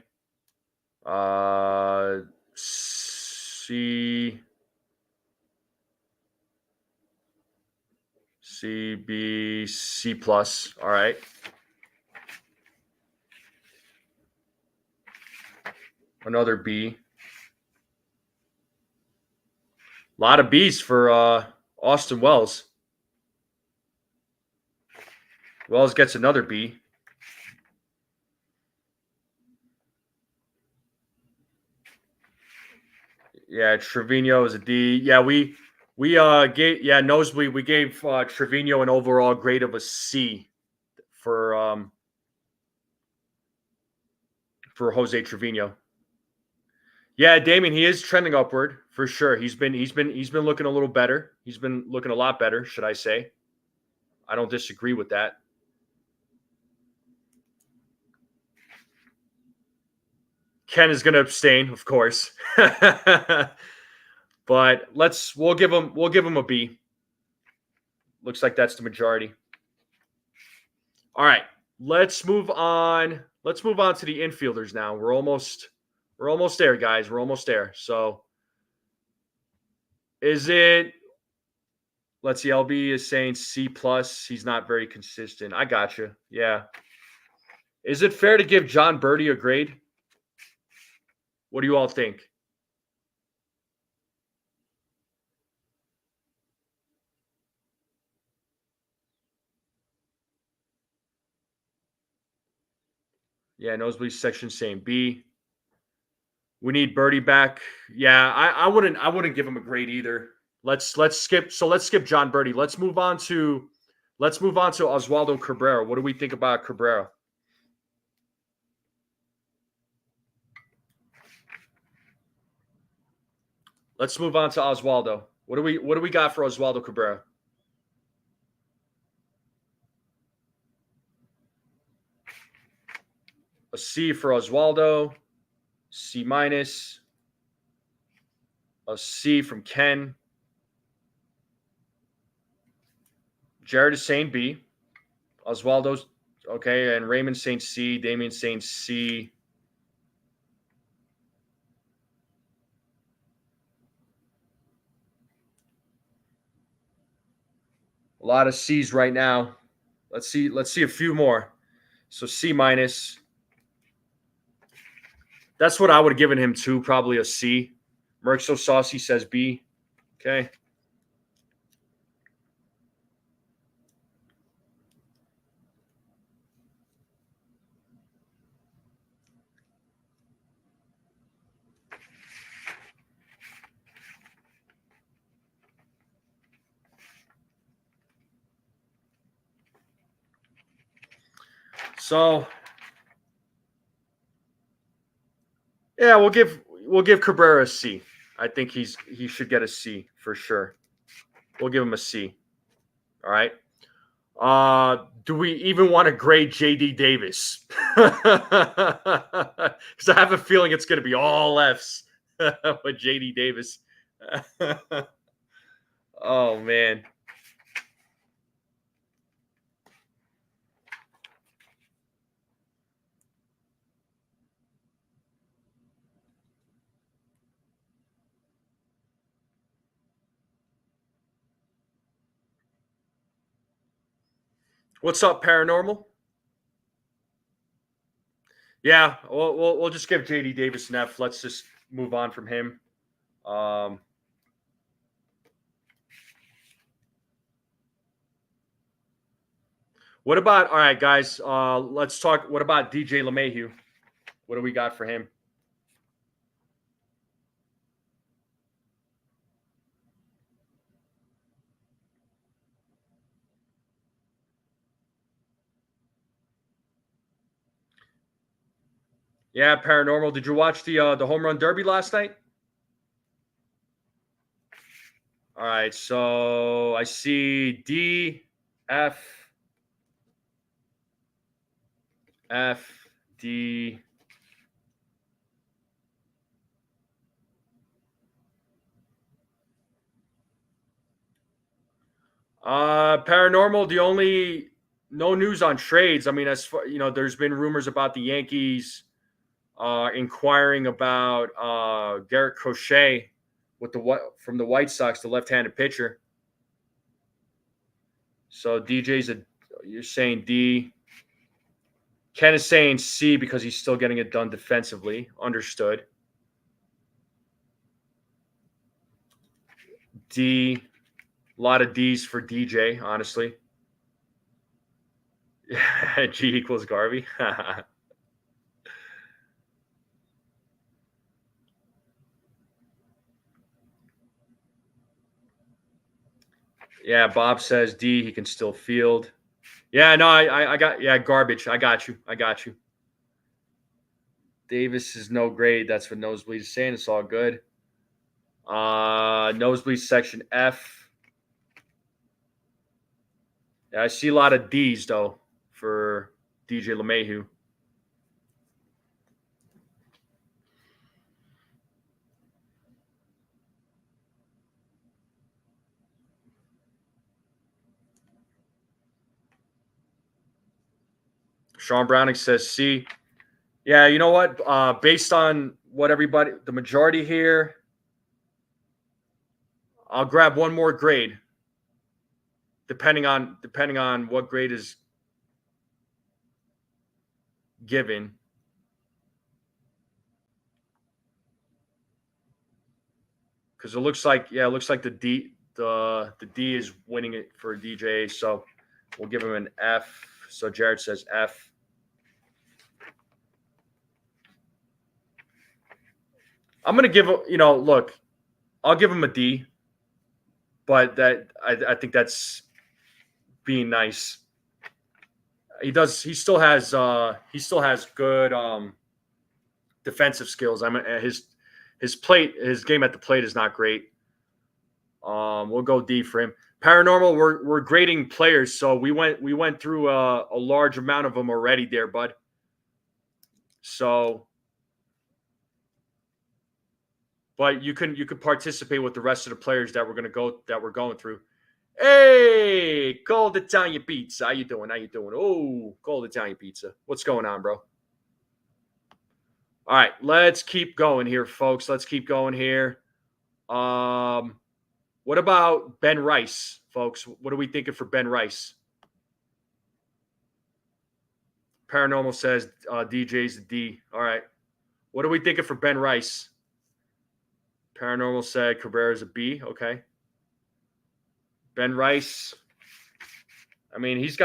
C, C, B, C plus. All right. Another B. A lot of B's for Austin Wells. Wells gets another B. Yeah, Trevino is a D. Yeah, we gave Nosebleed. We gave Trevino an overall grade of a C for Jose Trevino. Yeah, Damien, he is trending upward for sure. He's been looking a little better. He's been looking a lot better, should I say? I don't disagree with that. Ken is going to abstain, of course. But we'll give him a B. Looks like that's the majority. All right, let's move on. Let's move on to the infielders now. We're almost there, guys. We're almost there. So is it? Let's see. LB is saying C plus. He's not very consistent. I got you. Yeah. Is it fair to give John Birdie a grade? What do you all think? Yeah, Nosebleed section saying B. We need Birdie back. Yeah, I wouldn't give him a grade either. Let's skip. So let's skip John Birdie. Let's move on to Oswaldo Cabrera. What do we think about Cabrera? Let's move on to Oswaldo. What do we got for Oswaldo Cabrera? A C for Oswaldo, C minus, a C from Ken. Jared is saying B. Oswaldo's okay, and Raymond St. C, Damian St. C. A lot of C's right now. Let's see a few more. So C minus. That's what I would have given him too, probably a C. Merc So Saucy says B. Okay. So yeah, we'll give Cabrera a C. I think he should get a C for sure. We'll give him a C. All right. Do we even want to grade JD Davis? Because I have a feeling it's going to be all F's with JD Davis. Oh man. What's up, Paranormal? Yeah, we'll just give JD Davis an F. Let's just move on from him. What about all right, guys? Let's talk. What about DJ LeMahieu? What do we got for him? Yeah, Paranormal. Did you watch the home run derby last night? All right, so I see D, F, F, D. Paranormal. The only no news on trades. I mean, as far, there's been rumors about the Yankees inquiring about Garrett Crochet with from the White Sox, the left-handed pitcher. So you're saying D. Ken is saying C because he's still getting it done defensively. Understood. D. A lot of D's for DJ, honestly. G equals Garvey. Yeah, Bob says D. He can still field. Yeah, no, I got garbage. I got you. Davis is no grade. That's what Nosebleed is saying. It's all good. Nosebleed section F. Yeah, I see a lot of D's though for DJ LeMahieu. Sean Browning says C. Yeah, you know what? Based on what the majority here, I'll grab one more grade, depending on what grade is given. Because it looks like the D is winning it for DJ, so we'll give him an F. So Jared says F. I'm gonna give look, I'll give him a D, but I think that's being nice. He still has good defensive skills. I mean, his game at the plate is not great. We'll go D for him. Paranormal, we're grading players, so we went through a large amount of them already there, bud. So, but you can participate with the rest of the players that we're going through. Hey, cold Italian pizza. How you doing? How you doing? Oh, cold Italian pizza. What's going on, bro? All right, let's keep going here, folks. Let's keep going here. What about Ben Rice, folks? What are we thinking for Ben Rice? Paranormal says DJ's a D. All right. What are we thinking for Ben Rice? Paranormal said Cabrera's a B. Okay. Ben Rice. I mean, he's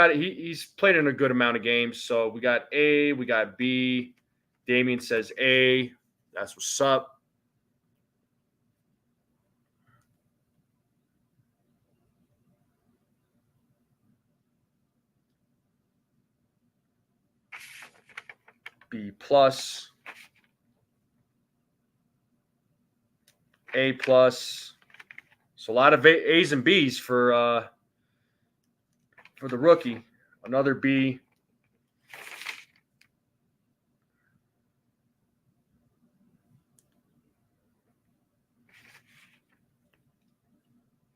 played in a good amount of games. So we got A, we got B. Damien says A. That's what's up. B plus. A plus. So a lot of A's and B's for the rookie. Another B.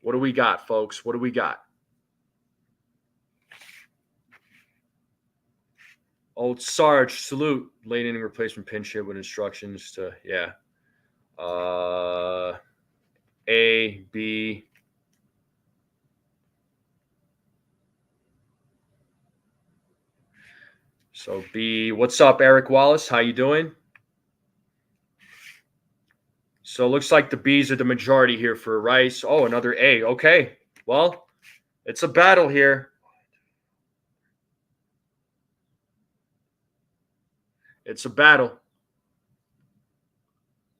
What do we got, folks? What do we got? Old Sarge, salute. Late inning replacement pinch hit with instructions to, yeah. A, B. So B. What's up, Eric Wallace? How you doing? So it looks like the B's are the majority here for Rice. Oh, another A. Okay. Well, it's a battle here. It's a battle.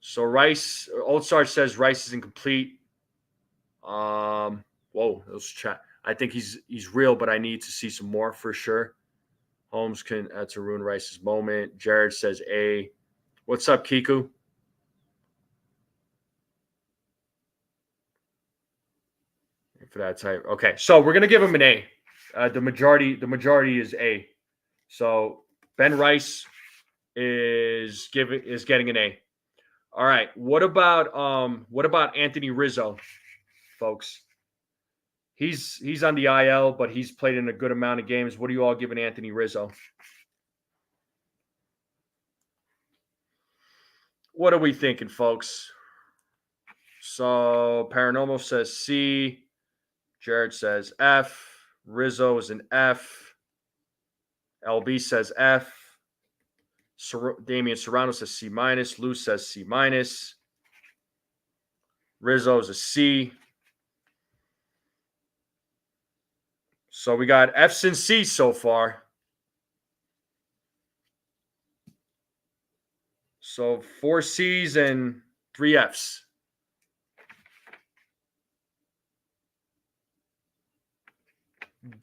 So Rice, Old Sarge says Rice is incomplete. Whoa, those chat. I think he's real, but I need to see some more for sure. Holmes can to ruin Rice's moment. Jared says A. What's up, Kiku? For that type. Okay, so we're gonna give him an A. The majority is A. So Ben Rice is getting an A. All right. What about Anthony Rizzo, folks? He's on the IL, but he's played in a good amount of games. What are you all giving Anthony Rizzo? What are we thinking, folks? So Paranormal says C. Jared says F. Rizzo is an F. LB says F. Damian Serrano says C minus. Lou says C minus. Rizzo is a C. So we got F's and C's so far. So 4 C's and 3 F's.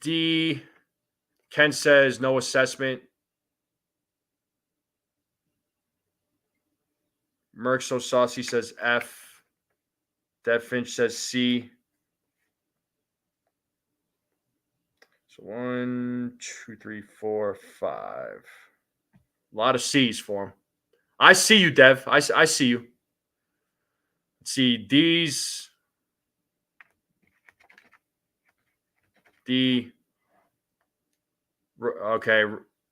D. Ken says no assessment. Merck So Saucy says F. Dev Finch says C. So 1, 2, 3, 4, 5. A lot of C's for him. I see you, Dev. I see you. Let's see, D's. D. Okay,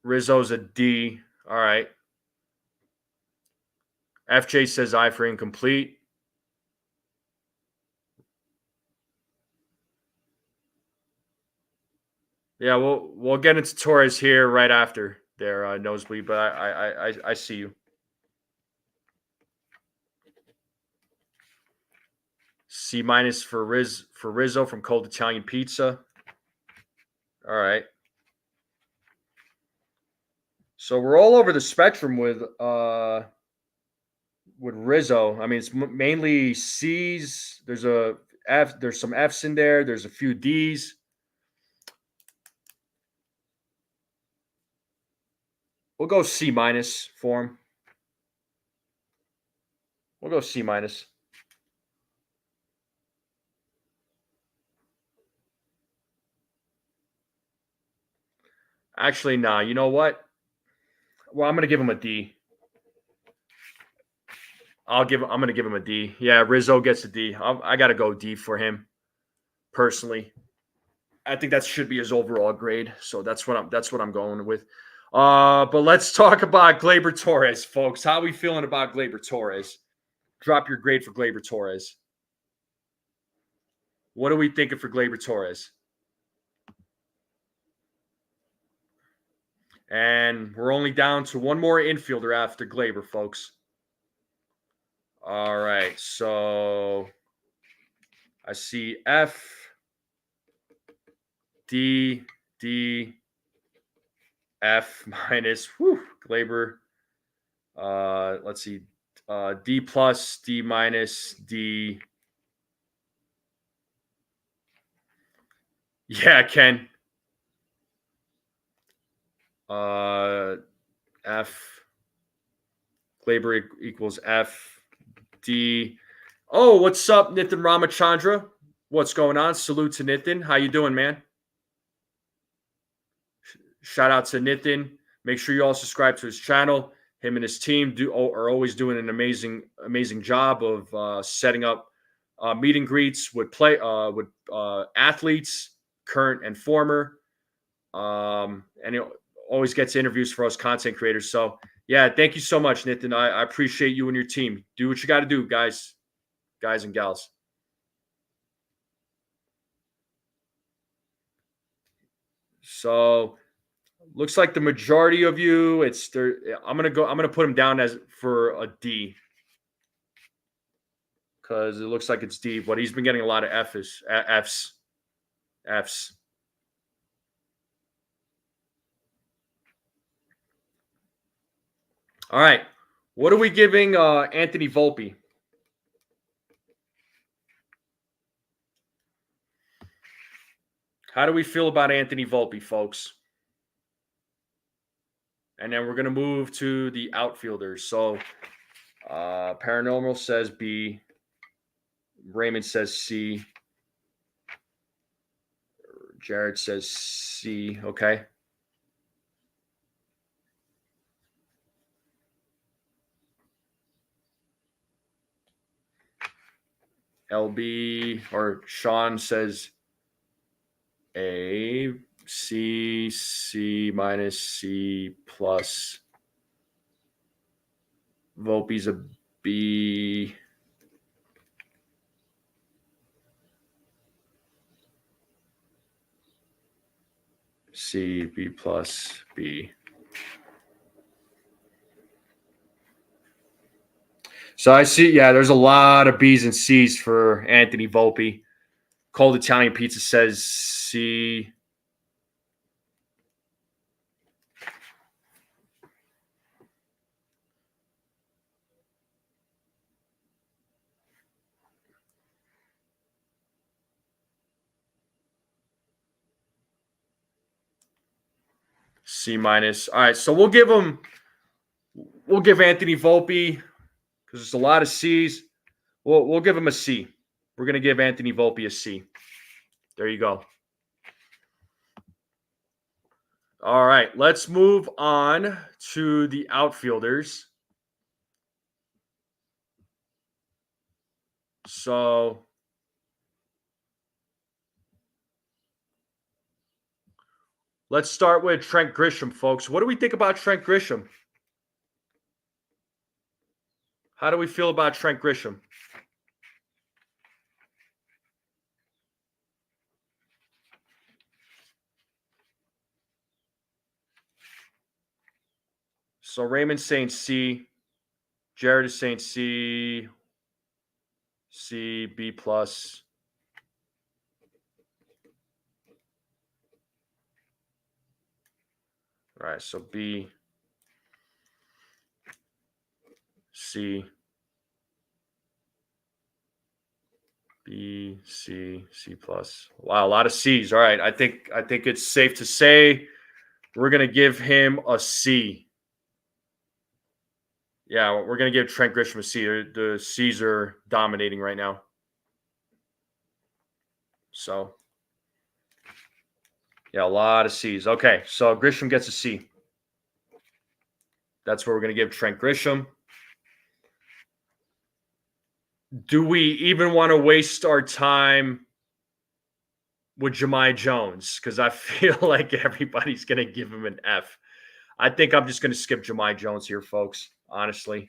Rizzo's a D. All right. FJ says I for incomplete. Yeah, we'll get into Torres here right after there, Nosebleed, but I see you. C minus for Rizzo from Cold Italian Pizza. All right. So we're all over the spectrum with Rizzo. I mean, it's mainly C's. There's a F. There's some F's in there. There's a few D's. We'll go C minus for him. We'll go C minus. Actually, nah. You know what? Well, I'm gonna give him a D. I'm gonna give him a D. Yeah, Rizzo gets a D. I gotta go D for him, personally. I think that should be his overall grade. So that's what I'm going with. But let's talk about Gleyber Torres, folks. How are we feeling about Gleyber Torres? Drop your grade for Gleyber Torres. What are we thinking for Gleyber Torres? And we're only down to one more infielder after Gleyber, folks. All right, so I see F, D, F minus. Whew, Gleyber. Let's see, D plus, D minus, D. Yeah, Ken. F. Gleyber equals F. D. Oh, what's up, Nitin Ramachandra? What's going on? Salute to Nitin. How you doing, man? Shout out to Nitin. Make sure you all subscribe to his channel. Him and his team are always doing an amazing job of setting up meet and greets with athletes, current and former, and he always gets interviews for us content creators. So yeah, thank you so much, Nitin. I appreciate you and your team. Do what you got to do, guys and gals. So looks like the majority of you, it's there. I'm gonna put him down as for a D because it looks like it's D, but he's been getting a lot of Fs. All right, what are we giving Anthony Volpe? How do we feel about Anthony Volpe, folks? And then we're going to move to the outfielders. So Paranormal says B. Raymond says C. Jared says C. Okay. LB or Sean says A. C. C minus, C plus. Volpe's a B. C, B plus, B. So I see, yeah, there's a lot of B's and C's for Anthony Volpe. Cold Italian Pizza says C. C minus. All right, so we'll give Anthony Volpe because there's a lot of C's. We'll give him a C. We're gonna give Anthony Volpe a C. There you go. All right, let's move on to the outfielders. So let's start with Trent Grisham, folks. What do we think about Trent Grisham? How do we feel about Trent Grisham? So Raymond's saying C. Jared is saying C. C, B plus. All right, so B, C, B, C, C plus. Wow, a lot of C's. All right, I think it's safe to say we're gonna give him a C. Yeah, we're gonna give Trent Grisham a C. The C's are dominating right now. So, yeah, a lot of C's. Okay, so Grisham gets a C. That's what we're gonna give Trent Grisham. Do we even want to waste our time with Jemai Jones because I feel like everybody's going to give him an F. I think I'm just going to skip Jemai Jones here, folks, honestly.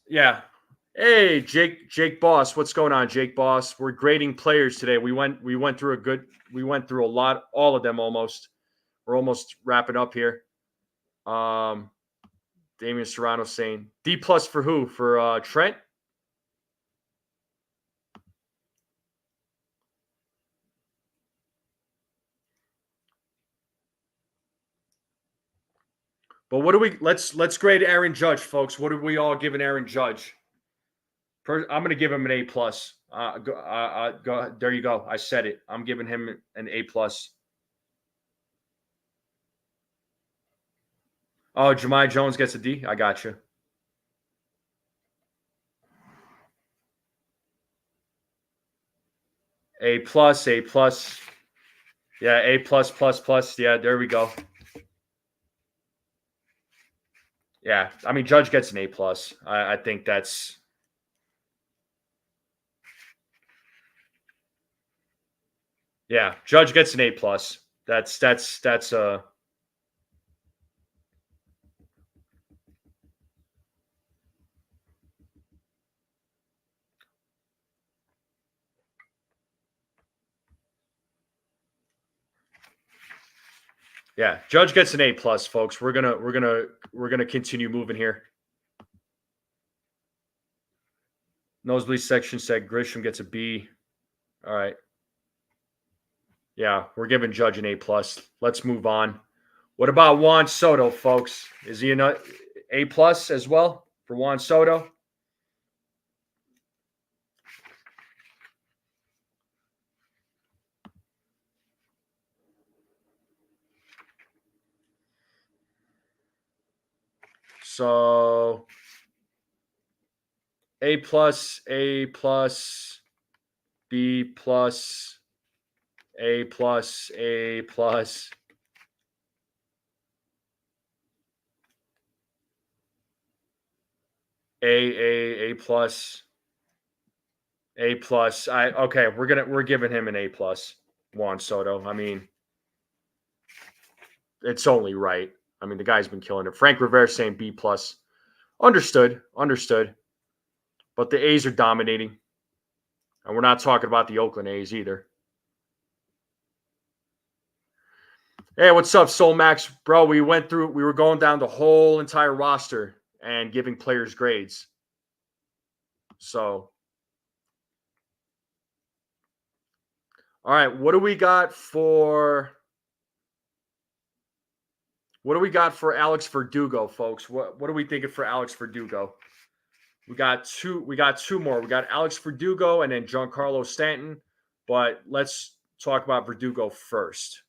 Yeah. Hey, Jake Boss, what's going on, Jake Boss? We're grading players today. We went through a lot, all of them almost. We're almost wrapping up here. Damian Serrano saying D plus for who? For Trent? But what do we let's grade Aaron Judge, folks. What are we all giving Aaron Judge? I'm going to give him an A plus. Go, there you go. I said it. I'm giving him an A plus. Oh, Jemai Jones gets a D. I got you. A plus, A plus. Yeah, A plus, plus, plus. Yeah, there we go. Yeah, I mean Judge gets an A plus. I think that's. Yeah, Judge gets an A plus. That's Yeah, Judge gets an A plus, folks. We're gonna continue moving here. Nosebleed section said Grisham gets a B. All right. Yeah, we're giving Judge an A plus. Let's move on. What about Juan Soto, folks? Is he an A plus as well for Juan Soto? So A plus, A plus, B plus, A plus, A plus. A plus, A plus. We're giving him an A plus. Juan Soto. I mean, it's only right. I mean, the guy's been killing it. Frank Rivera saying B plus. Understood. But the A's are dominating, and we're not talking about the Oakland A's either. Hey, what's up, Soul Max, bro? We were going down the whole entire roster and giving players grades. So, all right, what do we got for Alex Verdugo, folks? What are we thinking for Alex Verdugo? We got two more. We got Alex Verdugo and then Giancarlo Stanton. But let's talk about Verdugo first.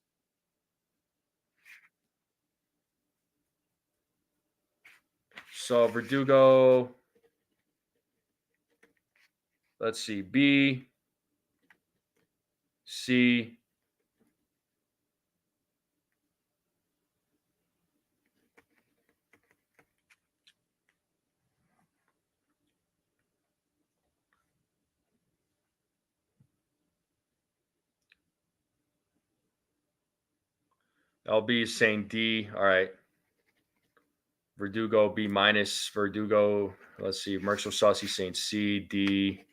So Verdugo, let's see, B, C, LB is saying D. All right. Verdugo B minus. Verdugo. Let's see. Merxel Saucy saying C, D.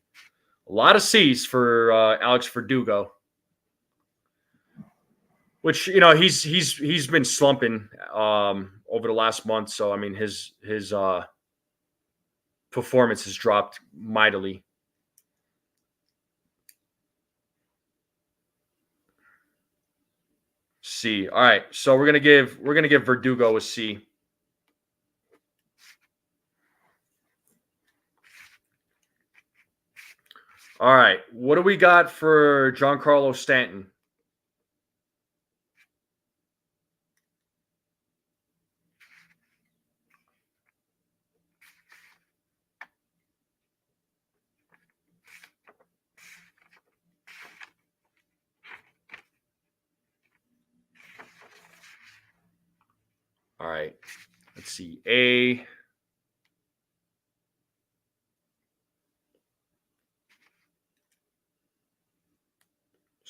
A lot of C's for Alex Verdugo. Which he's been slumping over the last month. So I mean his performance has dropped mightily. C. All right. So we're gonna give Verdugo a C. All right. What do we got for Giancarlo Stanton? All right. Let's see. A.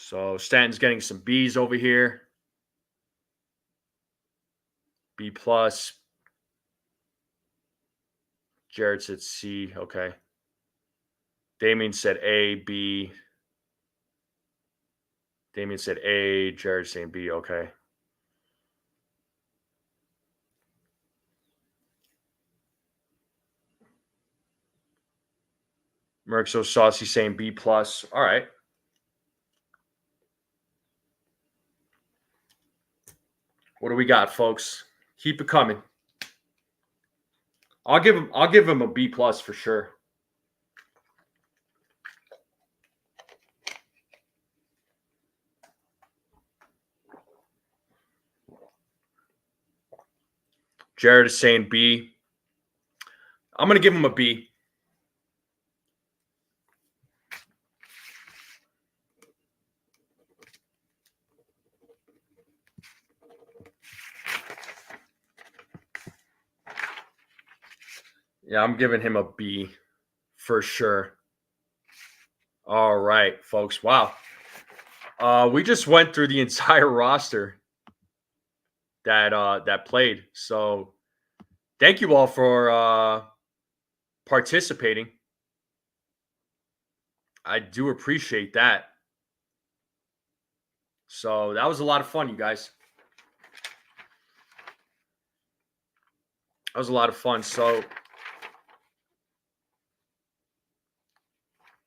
So Stanton's getting some B's over here. B plus. Jared said C. Okay. Damien said A, B. Damien said A. Jared saying B. Okay. Merc so saucy saying B plus. All right. What do we got, folks? Keep it coming. I'll give him a B plus for sure. Jared is saying B. I'm gonna give him a B. Yeah, I'm giving him a B for sure. All right, folks. Wow. We just went through the entire roster that played. So thank you all for participating. I do appreciate that. So that was a lot of fun, you guys. That was a lot of fun. So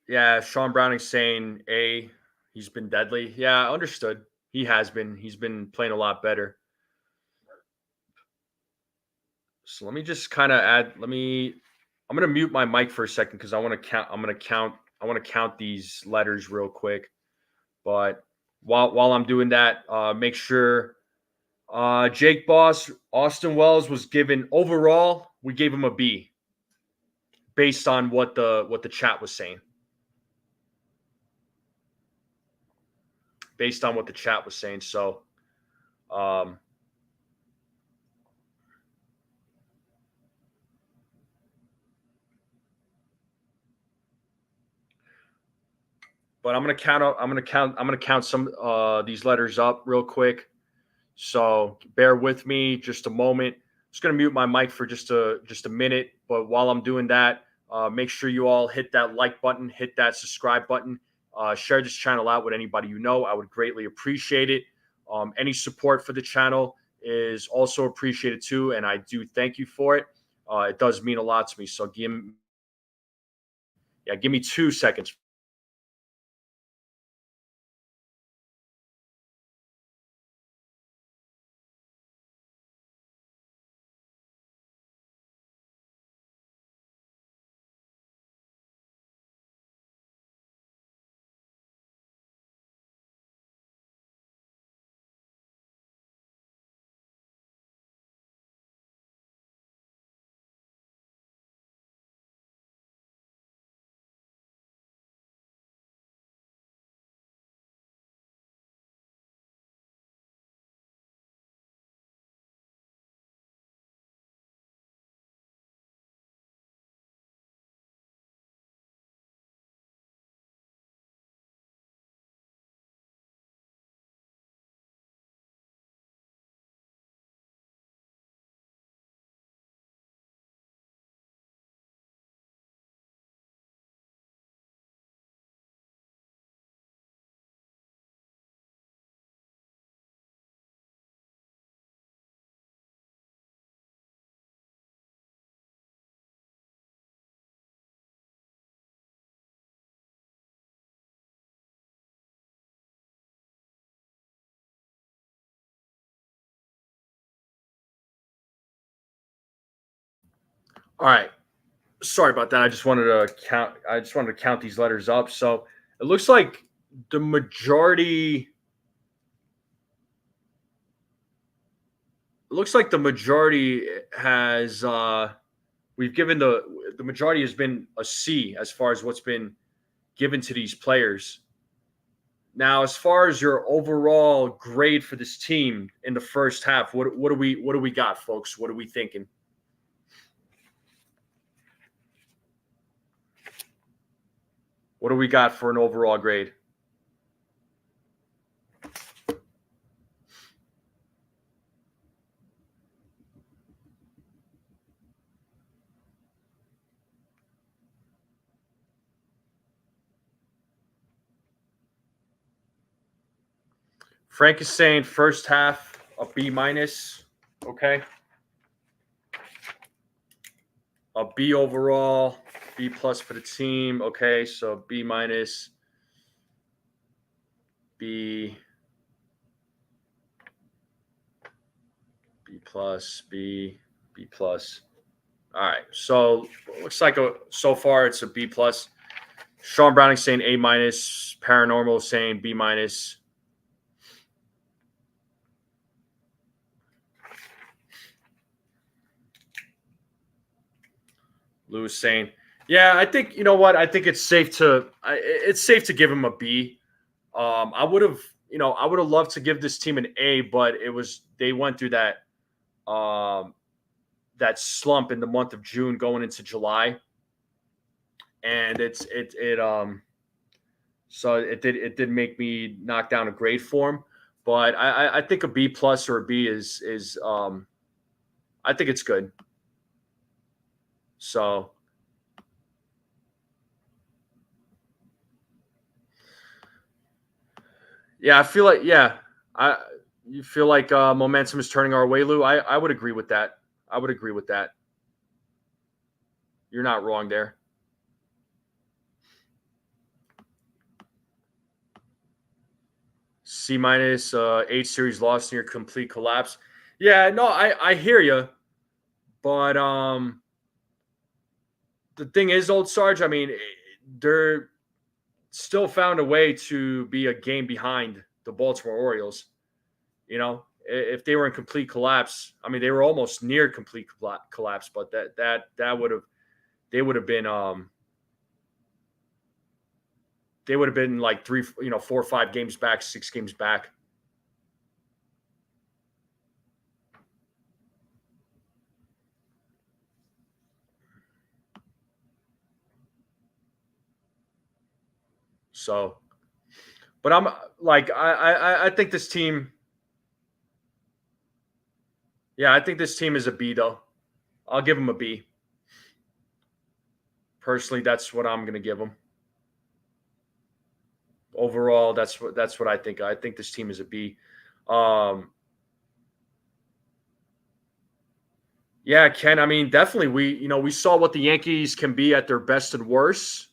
yeah, Sean Browning's saying A. He's been deadly. Yeah, understood. He has been. He's been playing a lot better. So let me just kind of add. I'm gonna mute my mic for a second because I want to count. I want to count these letters real quick. But while I'm doing that, make sure Jake Boss, Austin Wells was given overall. We gave him a B based on what the chat was saying. Based on what the chat was saying. So, but I'm gonna count some these letters up real quick. So bear with me just a moment. Just gonna mute my mic for just a minute. But while I'm doing that, make sure you all hit that like button, hit that subscribe button, share this channel out with anybody you know. I would greatly appreciate it. Any support for the channel is also appreciated too, and I do thank you for it. It does mean a lot to me. So give me 2 seconds. All right. Sorry about that. I just wanted to count these letters up. So it looks like the majority has we've given the majority has been a C as far as what's been given to these players. Now, as far as your overall grade for this team in the first half, what do we got, folks? What are we thinking? What do we got for an overall grade? Frank is saying first half a B minus. Okay. A B overall, B plus for the team. Okay, so B minus, B, B plus, B plus. All right, so looks like so far it's a B plus. Sean Browning saying A minus. Paranormal saying B minus. Lewis saying, yeah, I think you know what. I think it's safe to give him a B. I would have loved to give this team an A, but they went through um, that slump in the month of June going into July, and so it did make me knock down a grade for him. But I think a B plus or a B is I think it's good. So yeah, I feel like I you feel like momentum is turning our way, Lou. I would agree with that. I would agree with that. You're not wrong there. C minus, 8 series loss near complete collapse. Yeah, no, I hear you, but the thing is, old Sarge. I mean, they're still found a way to be a game behind the Baltimore Orioles. You know, if they were in complete collapse, I mean, they were almost near complete collapse, but that would have they would have been they would have been like 4 or 5 games back, 6 games back. So, but I'm like I think this team. Yeah, I think this team is a B though. I'll give them a B. Personally, that's what I'm going to give them. Overall, that's what I think. I think this team is a B. Um, yeah, Ken. I mean, definitely. We saw what the Yankees can be at their best and worst.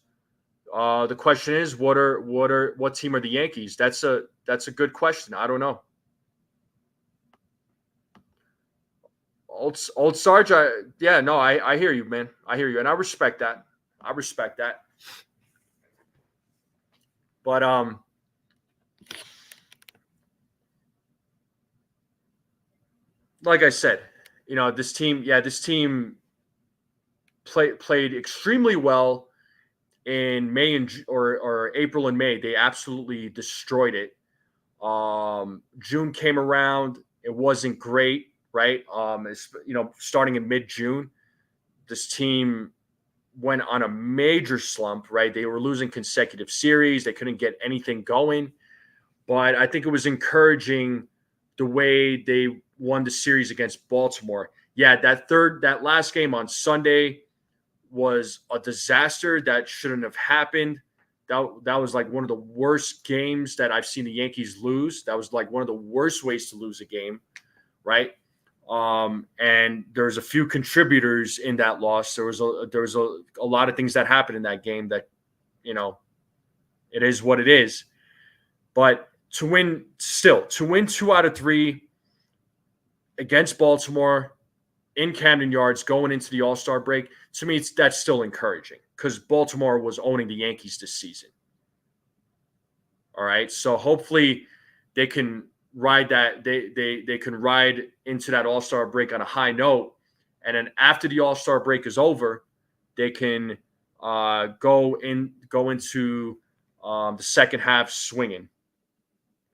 The question is, what team are the Yankees? That's a good question. I don't know. Old Sarge. Yeah, no, I hear you, man. I hear you, and I respect that. I respect that. But like I said, this team played extremely well in May or April and May. They absolutely destroyed it. June came around, it wasn't great, right? Starting in mid June, this team went on a major slump, right? They were losing consecutive series, they couldn't get anything going. But I think it was encouraging the way they won the series against Baltimore. Yeah, that last game on Sunday was a disaster. That shouldn't have happened. That was like one of the worst games that I've seen the Yankees lose. That was like one of the worst ways to lose a game, right? And there's a few contributors in that loss. There was a lot of things that happened in that game that, you know, it is what it is. But to win 2 out of 3 against Baltimore in Camden Yards going into the All-Star break, to me, that's still encouraging because Baltimore was owning the Yankees this season. All right, so hopefully they can ride that. They can ride into that All-Star break on a high note, and then after the All-Star break is over, they can go into the second half swinging.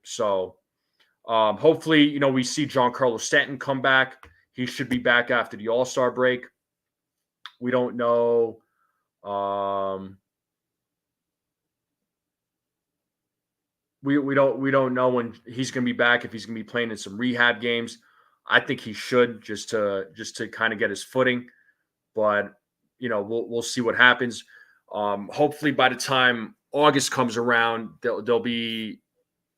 So hopefully, we see Giancarlo Stanton come back. He should be back after the All-Star break. We don't know. We don't know when he's going to be back. If he's going to be playing in some rehab games, I think he should just to kind of get his footing. But we'll see what happens. Hopefully, by the time August comes around, they'll be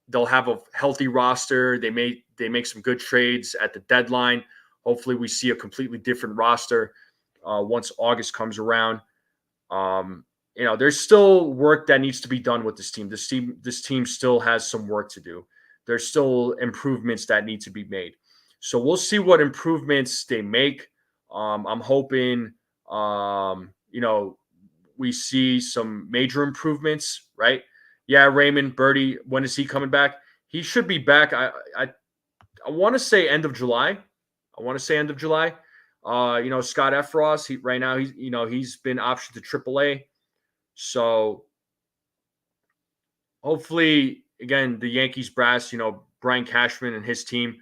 they'll have a healthy roster. They make some good trades at the deadline. Hopefully, we see a completely different roster once August comes around. There's still work that needs to be done with this team. This team still has some work to do. There's still improvements that need to be made. So we'll see what improvements they make. I'm hoping, we see some major improvements, right? Yeah, Raymond Birdie, when is he coming back? He should be back. I want to say end of July. Scott Efros, right now he's been optioned to AAA. So hopefully, again, the Yankees brass, Brian Cashman and his team,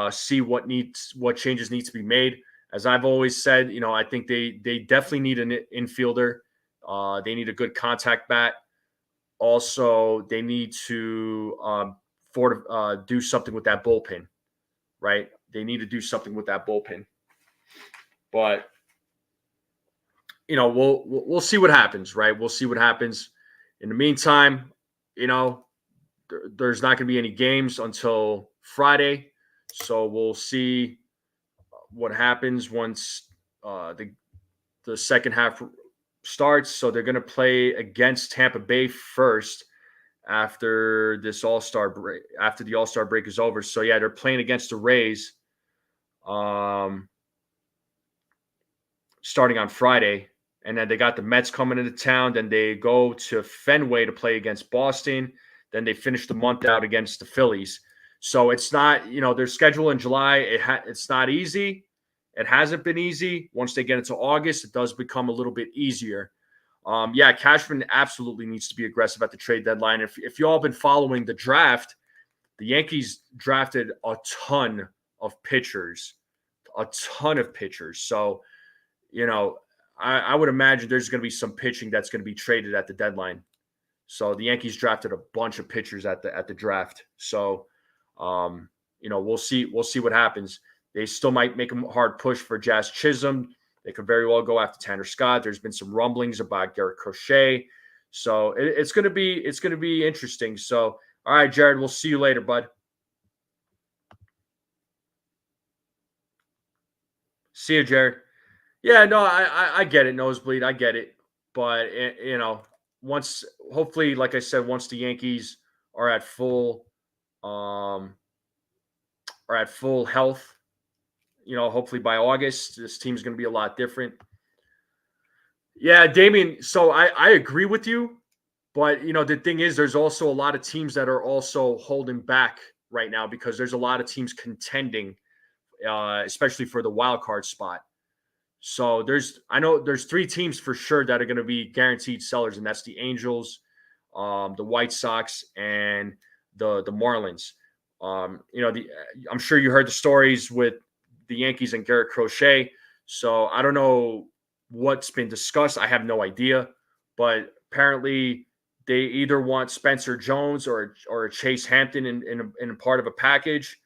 see what changes need to be made. As I've always said, I think they definitely need an infielder. They need a good contact bat. Also, they need to do something with that bullpen, right? They need to do something with that bullpen. But we'll see what happens, right? We'll see what happens. In the meantime, there's not going to be any games until Friday, so we'll see what happens once the second half starts. So they're going to play against Tampa Bay first after this All-Star break. After the All-Star break is over, so yeah, they're playing against the Rays. Starting on Friday. And then they got the Mets coming into town. Then they go to Fenway to play against Boston. Then they finish the month out against the Phillies. So it's not, their schedule in July, it's not easy. It hasn't been easy. Once they get into August, it does become a little bit easier. Cashman absolutely needs to be aggressive at the trade deadline. If you all been following the draft, the Yankees drafted a ton of pitchers. So, I would imagine there's going to be some pitching that's going to be traded at the deadline. So the Yankees drafted a bunch of pitchers at the draft. So, we'll see what happens. They still might make a hard push for Jazz Chisholm. They could very well go after Tanner Scott. There's been some rumblings about Garrett Crochet. So it's going to be interesting. So, all right, Jared, we'll see you later, bud. See you, Jared. Yeah, no, I get it, Nosebleed. I get it. But, hopefully, like I said, once the Yankees are at full health, hopefully by August, this team's going to be a lot different. Yeah, Damien, so I agree with you. But, the thing is, there's also a lot of teams that are also holding back right now because there's a lot of teams contending, especially for the wild card spot. So I know there's three teams for sure that are going to be guaranteed sellers, and that's the Angels, the White Sox, and the Marlins. I'm sure you heard the stories with the Yankees and Garrett Crochet. So I don't know what's been discussed. I have no idea, but apparently they either want Spencer Jones or Chase Hampton in a part of a package.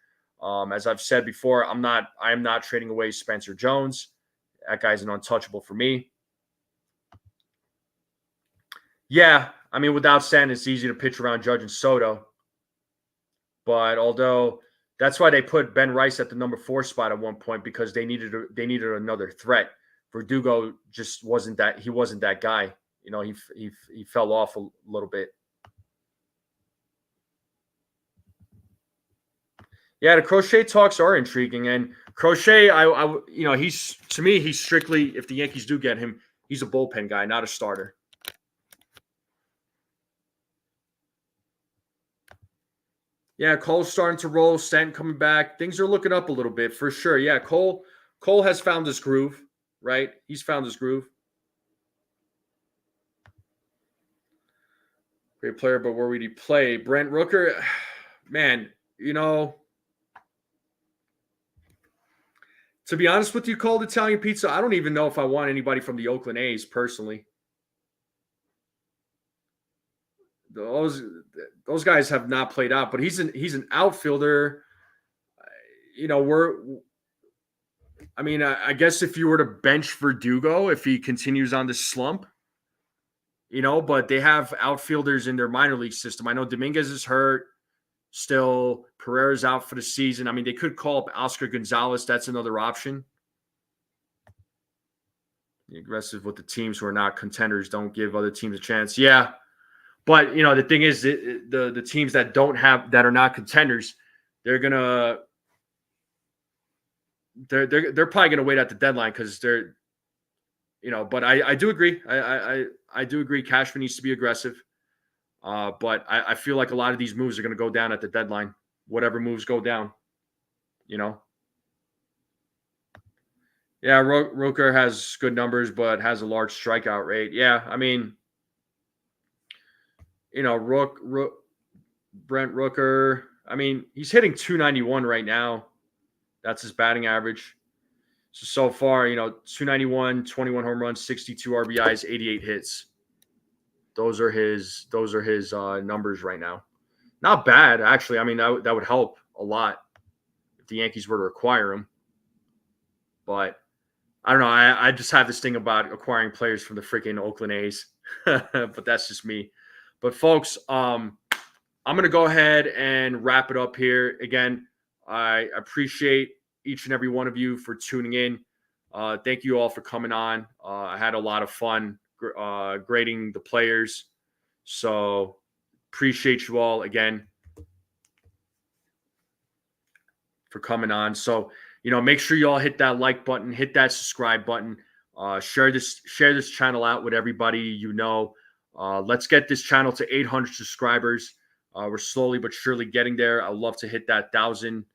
As I've said before, I am not trading away Spencer Jones. That guy's an untouchable for me. Yeah, without saying it's easy to pitch around Judge and Soto. But although that's why they put Ben Rice at the number 4 spot at one point because they needed another threat. Verdugo just wasn't that guy. He fell off a little bit. Yeah, the Crochet talks are intriguing, and Crochet, he's to me, he's strictly, if the Yankees do get him, he's a bullpen guy, not a starter. Yeah, Cole's starting to roll. Stanton coming back. Things are looking up a little bit for sure. Yeah, Cole has found his groove, right? He's found his groove. Great player, but where would he play? Brent Rooker, man, to be honest with you, Cold Italian Pizza, I don't even know if I want anybody from the Oakland A's personally. Those guys have not played out, but he's an outfielder. I guess if you were to bench Verdugo, if he continues on the slump, but they have outfielders in their minor league system. I know Dominguez is hurt. Still, Pereira's out for the season. I mean, they could call up Oscar Gonzalez. That's another option. Be aggressive with the teams who are not contenders. Don't give other teams a chance. Yeah, but the thing is, the teams that are not contenders, they're probably gonna wait at the deadline because they're. But I do agree. I do agree. Cashman needs to be aggressive. But I feel like a lot of these moves are going to go down at the deadline. Whatever moves go down, Yeah, Rooker has good numbers, but has a large strikeout rate. Yeah, I mean, Brent Rooker. I mean, he's hitting 291 right now. That's his batting average. So far, 291, 21 home runs, 62 RBIs, 88 hits. Those are his numbers right now. Not bad, actually. I mean, that would help a lot if the Yankees were to acquire him. But I don't know. I just have this thing about acquiring players from the freaking Oakland A's. But that's just me. But folks, I'm going to go ahead and wrap it up here. Again, I appreciate each and every one of you for tuning in. Thank you all for coming on. I had a lot of fun grading the players. So appreciate you all again for coming on. So, make sure you all hit that like button, hit that subscribe button, share this channel out with everybody. Let's get this channel to 800 subscribers. We're slowly but surely getting there. I'd love to hit that 1,000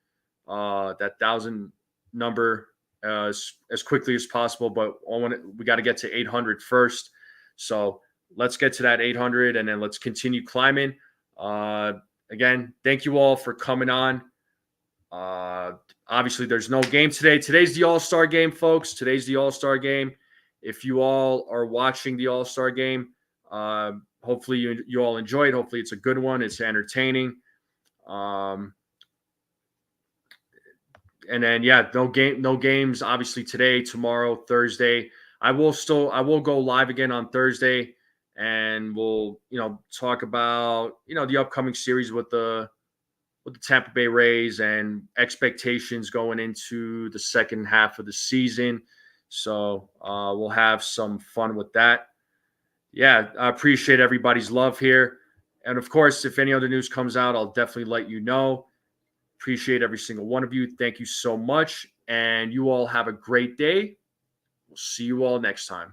number as quickly as possible, but we got to get to 800 first. So let's get to that 800 and then let's continue climbing. Again, thank you all for coming on. Obviously, there's no game today. Today's the All-Star game, folks. Today's the All-Star game. If you all are watching the All-Star game, hopefully you all enjoy it. Hopefully it's a good one. It's entertaining. And then, no games, obviously, today, tomorrow, Thursday. I will go live again on Thursday, and we'll, talk about, the upcoming series with the Tampa Bay Rays and expectations going into the second half of the season. So we'll have some fun with that. Yeah, I appreciate everybody's love here. And, of course, if any other news comes out, I'll definitely let you know. Appreciate every single one of you. Thank you so much. And you all have a great day. We'll see you all next time.